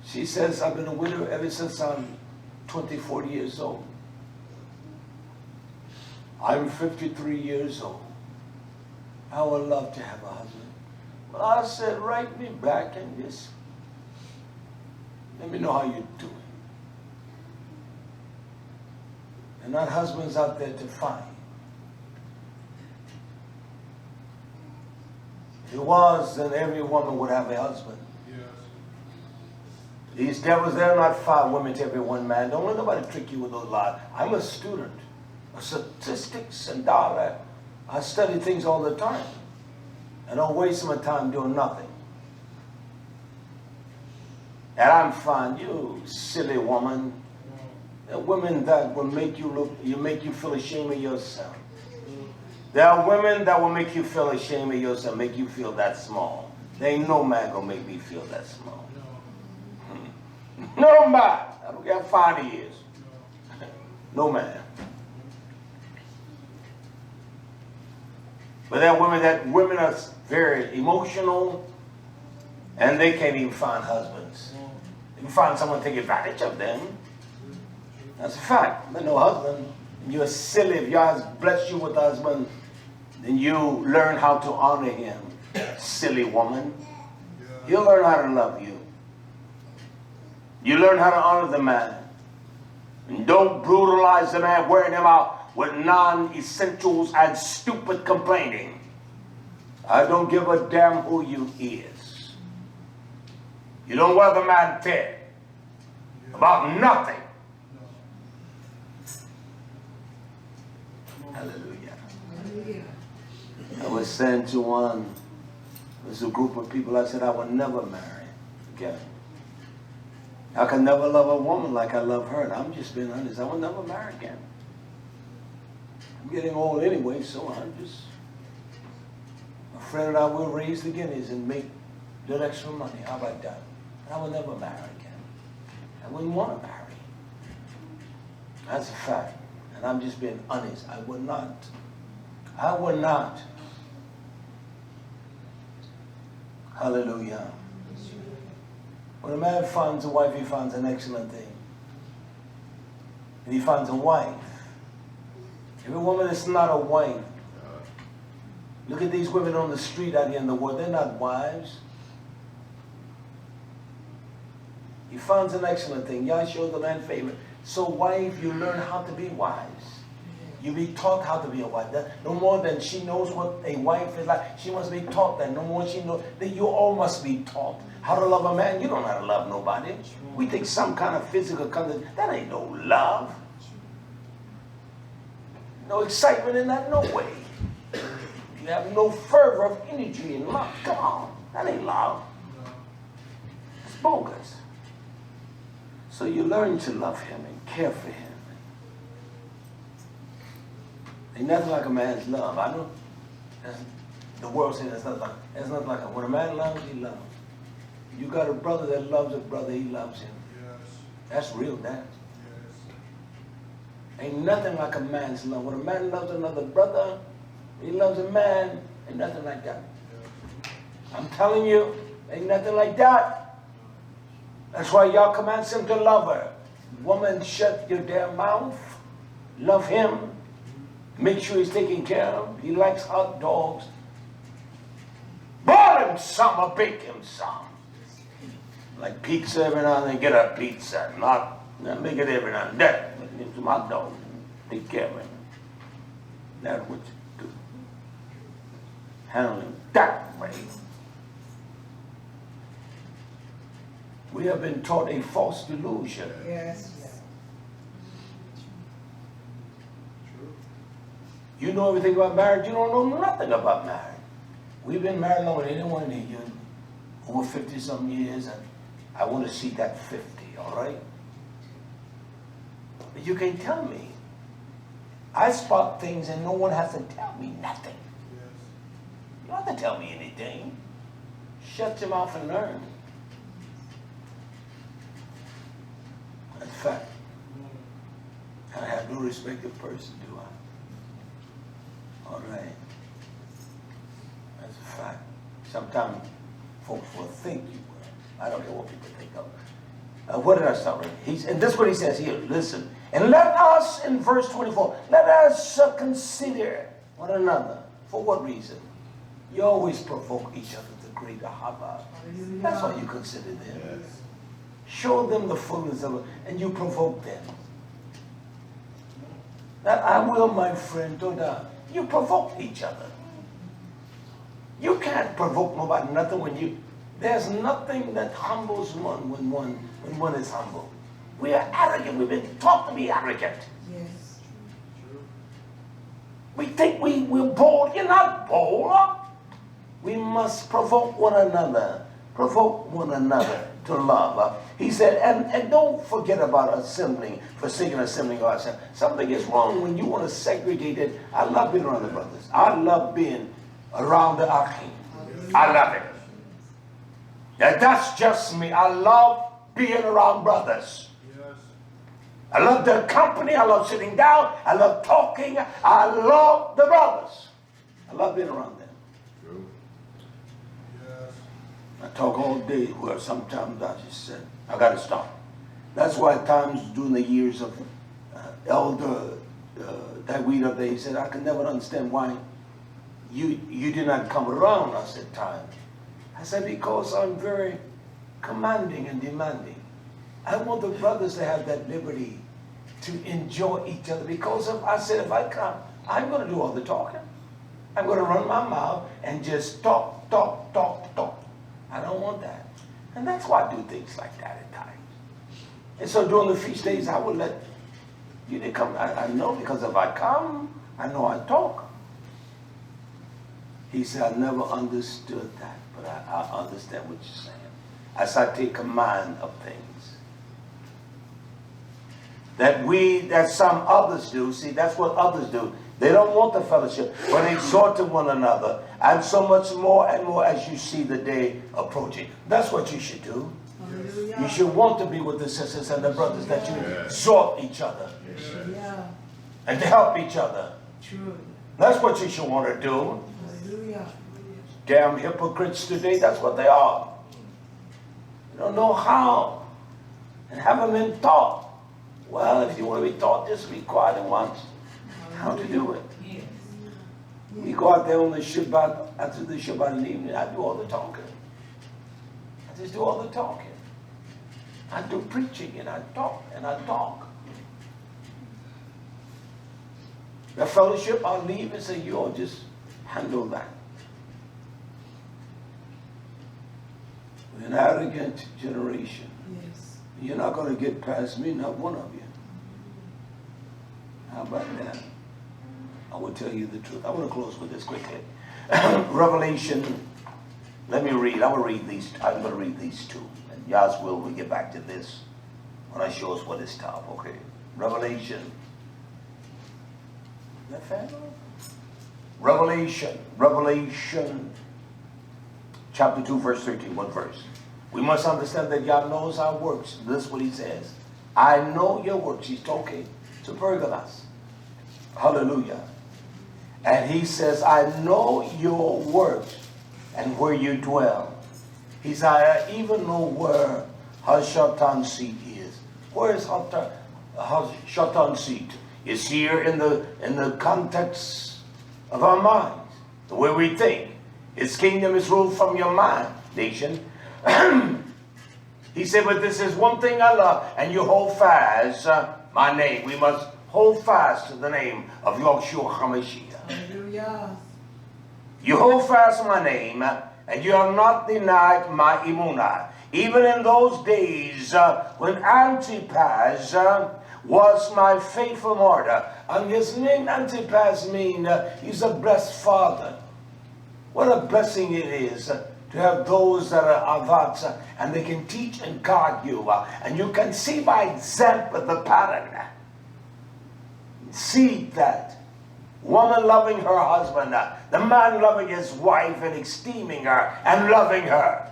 She says, I've been a widow ever since I'm 24 years old. I'm 53 years old. I would love to have a husband. Well, I said, write me back and just let me know how you're doing. And not husbands out there to find. If it was, then every woman would have a husband. Yes. These devils, they're not 5 women to every 1 man. Don't let nobody trick you with those lies. I'm a student of statistics and data. I study things all the time. I don't waste my time doing nothing. And I'm fine. You silly woman. There are women that will make you feel ashamed of yourself. There are women that will make you feel ashamed of yourself, make you feel that small. There ain't no man gonna make me feel that small. No man. I don't care how fine he is. No man. But there are women are very emotional, and they can't even find husbands. They can find someone to take advantage of them. That's a fact. But no husband. You're silly. If God has blessed you with a husband, then you learn how to honor him. Silly woman. He'll learn how to love you. You learn how to honor the man. And don't brutalize the man, wearing him out with non-essentials and stupid complaining. I don't give a damn who you is. You don't wear the man thin about nothing. Hallelujah. I was saying to one, there's a group of people, I said, I will never marry again. I can never love a woman like I love her. And I'm just being honest. I will never marry again. I'm getting old anyway, so I'm just friend and I will raise the guineas and make little extra money. How about that? I will never marry again. I wouldn't want to marry. That's a fact. And I'm just being honest. I would not. I would not. Hallelujah. When a man finds a wife, he finds an excellent thing. And he finds a wife. Every woman that's not a wife. Look at these women on the street out here in the world. They're not wives. He finds an excellent thing. Yah shows the man favor. So wife, you learn how to be wise. You be taught how to be a wife. No more than she knows what a wife is like. She must be taught that. No more she knows that you all must be taught how to love a man. You don't know how to love nobody. We think some kind of physical contact. That ain't no love. No excitement in that, no way. You have no fervor of energy in love. Come on. That ain't love. It's bogus. So you learn to love him and care for him. Ain't nothing like a man's love. I know the world says that's not like when a man loves, he loves. You got a brother that loves a brother, he loves him. Yes. That's real, that. Yes. Ain't nothing like a man's love. When a man loves another brother, he loves a man. Ain't nothing like that. Yes. I'm telling you, ain't nothing like that. That's why y'all commands him to love her. Woman, shut your damn mouth. Love him. Make sure he's taken care of. He likes hot dogs. Boil him some or bake him some. Like pizza every now and then, get a pizza. Not make it every now and then. Make him some hot dogs. Take care of him. That's what you do. Handle him that way. We have been taught a false delusion. Yes. You know everything about marriage, you don't know nothing about marriage. We've been married longer than anyone in here, over 50-some years, and I want to see that 50, all right? But you can tell me. I spot things and no one has to tell me nothing. Yes. You don't have to tell me anything. Shut your mouth and learn. That's a fact. I have no respected person, do I? All right. That's a fact. Sometimes folks will think you will. I don't care what people think of. What did I start with? And this is what he says here. Listen. And let us, in verse 24, let us consider one another. For what reason? You always provoke each other to greater hava. That's why you consider them. Yes. Show them the fullness of it, and you provoke them. That I will, my friend, Toda. You provoke each other. You can't provoke nobody, nothing when you... There's nothing that humbles one when one is humble. We are arrogant. We've been taught to be arrogant. Yes. We think we're bold. You're not bold. We must provoke one another. Provoke one another to love. He said, and don't forget about assembling, forsaking assembling ourselves. Something is wrong when you want to segregate it. I love being around the brothers. I love being around the Achim. I love it. That's just me. I love being around brothers. Yes. I love their company. I love sitting down. I love talking. I love the brothers. I love being around them. True. Yes. I talk all day where sometimes I just said, I got to stop. That's why at times during the years of Elder Dawid, he said, I can never understand why you did not come around us at times. I said, because I'm very commanding and demanding. I want the brothers to have that liberty to enjoy each other. Because I said, if I come, I'm going to do all the talking. I'm going to run my mouth and just talk, talk, talk, talk. I don't want that. And that's why I do things like that at times. And so during the feast days, I will let you to come. I know, because if I come, I know I talk. He said, I never understood that, but I understand what you're saying. As I take command of things. That some others do. See, that's what others do. They don't want the fellowship, but exhorting one another, and so much more and more as you see the day approaching. That's what you should do. Hallelujah. You should want to be with the sisters and the brothers, that you exhort each other Yeah. and to help each other. True. That's what you should want to do. Hallelujah. Damn hypocrites today, that's what they are. You don't know how, and haven't been taught. Well, if you want to be taught, just be quiet and watch how to do it. Yes. We go out there on the Shabbat, after the Shabbat in the evening, I do all the talking. I just do all the talking. I do preaching and I talk and I talk. The fellowship, I'll leave and say, you all just handle that. We're an arrogant generation. Yes. You're not going to get past me, not one of you. How about that? I will tell you the truth. I want to close with this quickly. Revelation, let me read. I will read these. I'm going to read these two. And Yah's will, we'll get back to this when I show us what is top. Okay. Revelation. Is that fair? Revelation. Chapter 2, verse 13. What verse? We must understand that Yah knows our works. This is what he says. I know your works. He's talking to Pergamos. Hallelujah. And he says, I know your works and where you dwell. He said, I even know where Hashatan seat is. Where is Hashatan seat? It's here in the context of our minds, the way we think. His kingdom is ruled from your mind, nation. He said, but this is one thing I love, and you hold fast my name. We must hold fast to the name of YHWH HaMashiach. Hallelujah. You hold fast my name, and you have not denied my emunah. Even in those days when Antipas was my faithful martyr. And his name Antipas means he's a blessed father. What a blessing it is to have those that are avats and they can teach and guide you. And you can see by example the pattern. See that. Woman loving her husband, the man loving his wife and esteeming her and loving her.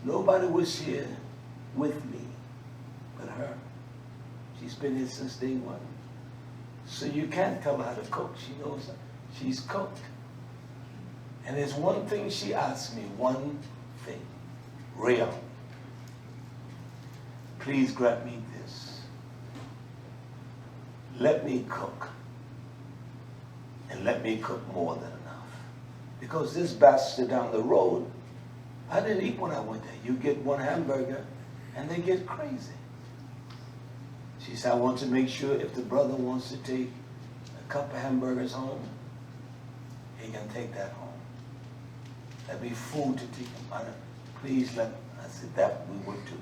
Nobody was here with me but her. She's been here since day one. So you can't tell her how to cook. She knows she's cooked. And there's one thing she asked me, one thing. Real. Please grant me this. Let me cook. And let me cook more than enough. Because this bastard down the road, I didn't eat when I went there. You get one hamburger and they get crazy. She said, I want to make sure if the brother wants to take a couple of hamburgers home, he can take that home. That'd be food to take him. Please let, I said, that we would do.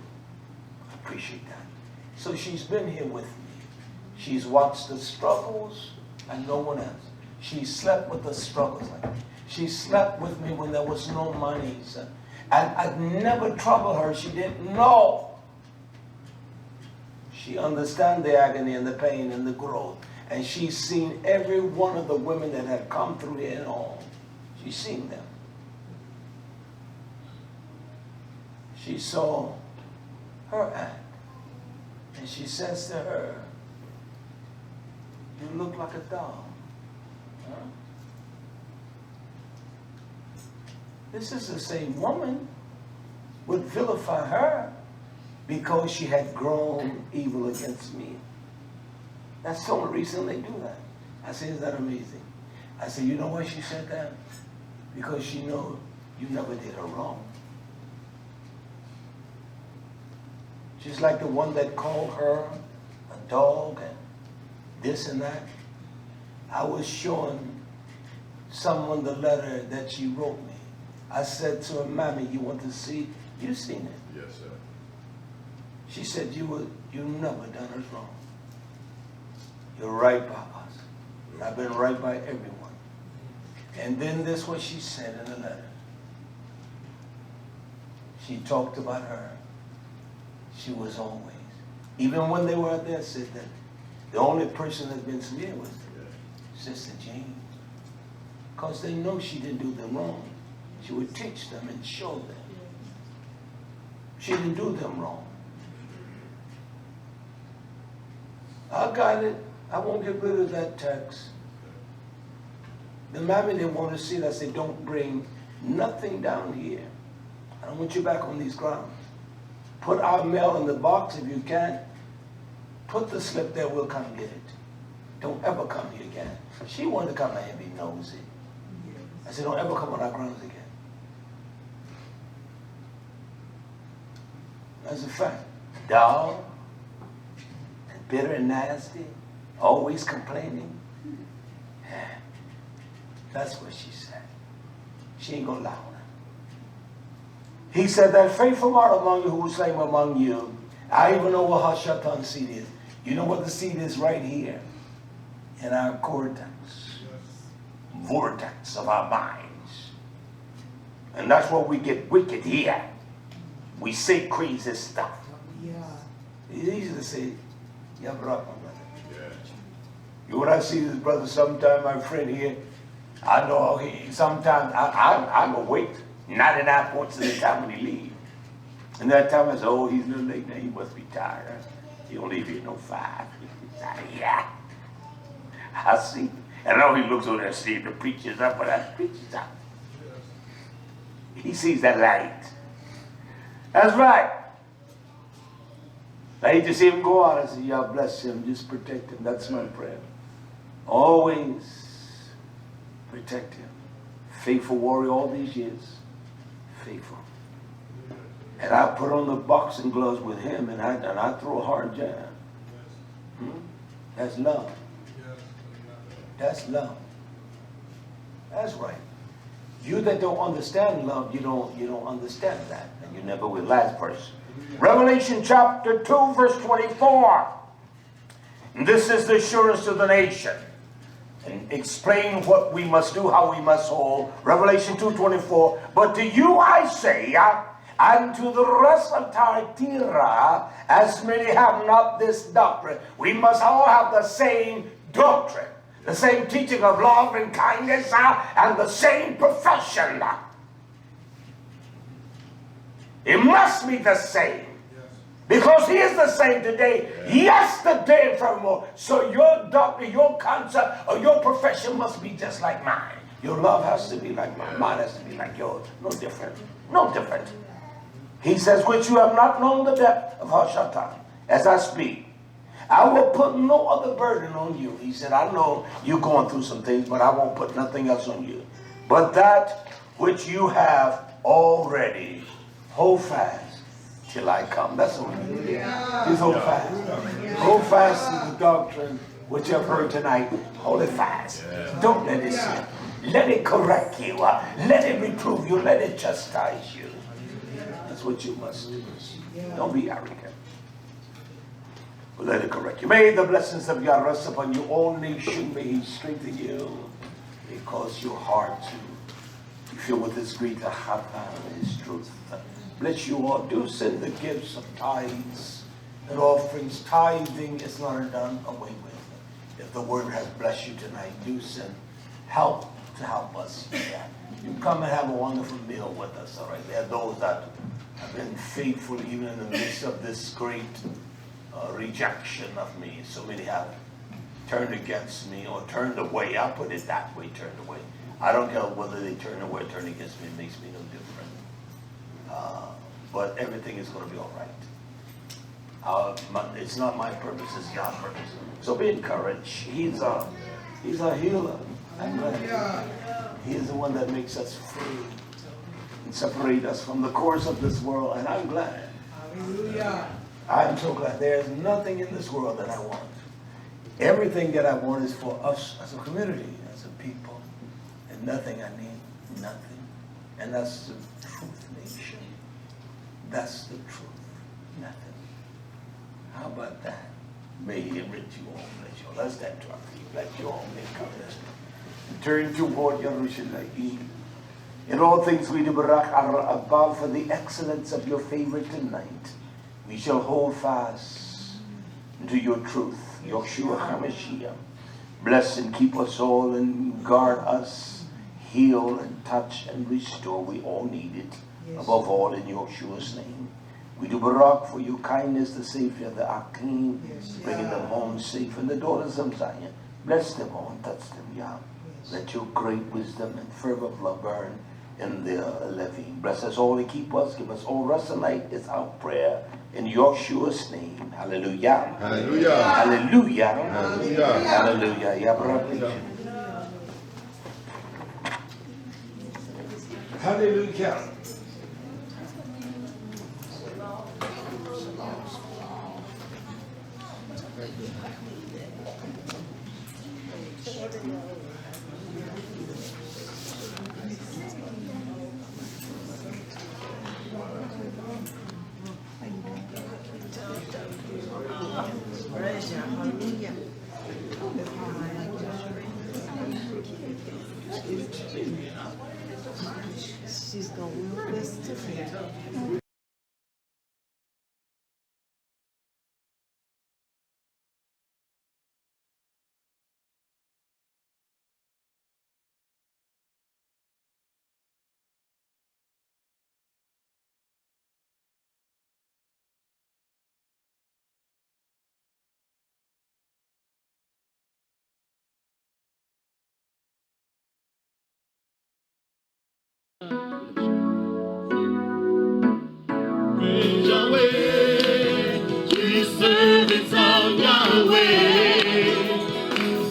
I appreciate that. So she's been here with me. She's watched the struggles and no one else. She slept with the struggles. She slept with me when there was no money. And I'd never trouble her. She didn't know. She understands the agony and the pain and the growth. And she's seen every one of the women that have come through here and all. She's seen them. She saw her act. And she says to her, you look like a doll. Huh? This is the same woman would vilify her because she had grown evil against me. That's the only reason they do that. I said, is that amazing? I said, you know why she said that? Because she knows you never did her wrong. She's like the one that called her a dog and this and that. I was showing someone the letter that she wrote me. I said to her, Mommy, you want to see? You seen it? Yes, sir. She said, you never done us wrong. You're right by us. I've been right by everyone. And then this is what she said in the letter. She talked about her. She was always. Even when they were out there, said that The only person that's been smeared was Sister Jane. Because they know she didn't do them wrong. She would teach them and show them. She didn't do them wrong. I got it. I won't get rid of that text. The mammy didn't want to see it. I said, don't bring nothing down here. I don't want you back on these grounds. Put our mail in the box if you can. Put the slip there, we'll come get it. Don't ever come here again. She wanted to come and be nosy. I said, don't ever come on our grounds again. That's a fact. Dull, and bitter and nasty, always complaining. Yeah. That's what she said. She ain't gonna lie on her. He said, that faithful are among you who is slain among you. I even know what Hashatan seed is. You know what the seed is right here in our cortex, vortex of our minds. And that's where we get wicked here. We say crazy stuff. Yeah. It's easy to say, yeah, brother. You know what I see this brother sometime, my friend here, I know sometimes I'm awake 99 points of the time when he leaves. And that time I say, oh, he's a little late now, he must be tired. He don't leave here no 5. Yeah. I see. And I know he looks over there and sees the preacher's up, but that preacher's up. He sees that light. That's right. I hate to see him go out. I say, yeah, bless him, just protect him. That's my prayer. Always protect him. Faithful warrior all these years. Faithful. And I put on the boxing gloves with him, and I throw a hard jab. That's love. That's love. That's right. You that don't understand love, you don't understand that, and you never will. Last verse. Revelation chapter 2, verse 24. And this is the assurance to the nation. And explain what we must do, how we must hold. Revelation 2:24. But to you I say, and to the rest of Thyatira, as many have not this doctrine. We must all have the same doctrine. The same teaching of love and kindness, and the same profession. It must be the same. Because he is the same today, yesterday, and forevermore. So your doctrine, your concept, or your profession must be just like mine. Your love has to be like mine. Mine has to be like yours. No different. No different. He says, which you have not known the depth of Hashatan, as I speak. I will put no other burden on you. He said, I know you're going through some things, but I won't put nothing else on you. But that which you have already, hold fast till I come. That's what we do. Just hold fast. Hold fast to the doctrine which you have heard tonight. Hold it fast. Don't let it slip. Let it correct you. Let it reprove you. Let it chastise you. That's what you must do. Don't be arrogant. But let it correct you. May the blessings of God rest upon you, all nation. May he strengthen you, because your heart to be filled with his greater heart and his truth. Bless you all. Do send the gifts of tithes and offerings. Tithing is not done away with. If the word has blessed you tonight, do send help to help us. Yeah. You come and have a wonderful meal with us. All right. There are those that have been faithful even in the midst of this great rejection of me. So many have turned against me or turned away. I'll put it that way, turned away. I don't care whether they turn away or turn against me. It makes me no different. But everything is going to be all right. It's not my purpose, it's God's purpose. So be encouraged. He's a healer. I'm glad. He is the one that makes us free and separate us from the course of this world. And I'm glad. Hallelujah. I'm so glad. There's nothing in this world that I want. Everything that I want is for us as a community, as a people. And nothing I need, nothing. And that's the truth, nation. That's the truth. Nothing. How about that? May he enrich you all, bless you all. Let's stand to our feet. Let you all make covenant. Turn toward YisraYah'ale. In all things we do above for the excellence of your favor tonight. We shall hold fast to your truth Yeshua HaMashiach. Bless and keep us all and guard us, heal and touch and restore. We all need it. Above all, in Yeshua's name. We do barak for your kindness, the Savior, the Akim, bringing them home safe, and the daughters of Zion. Bless them all and touch them, Yah. Let your great wisdom and fervor of love burn in their living. Bless us all and keep us. Give us all rest and light is our prayer. In Yeshua's name. Hallelujah. Hallelujah. Hallelujah. Hallelujah. Hallelujah. Hallelujah. Hallelujah. She's going real best to Yahweh, we servants of Yahweh.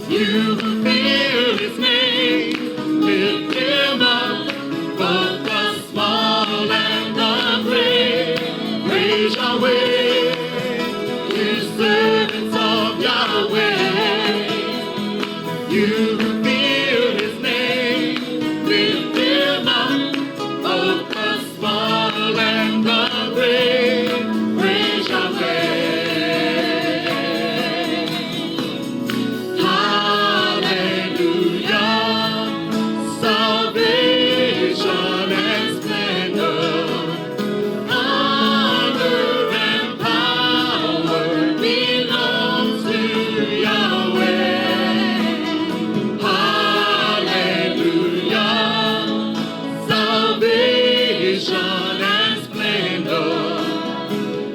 You who fear His name, lift Him up, both the small and the great. Praise Yahweh, you servants of Yahweh. You who fear His name, lift Him up, both the small and the great. Praise Yahweh. Hallelujah. Salvation and splendor, honor and power belongs to Yahweh. Hallelujah. Salvation and splendor,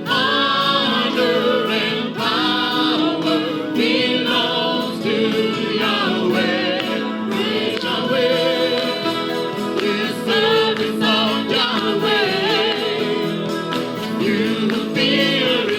honor and power belongs to Yahweh. Praise Yahweh, you servants of Yahweh. You who fear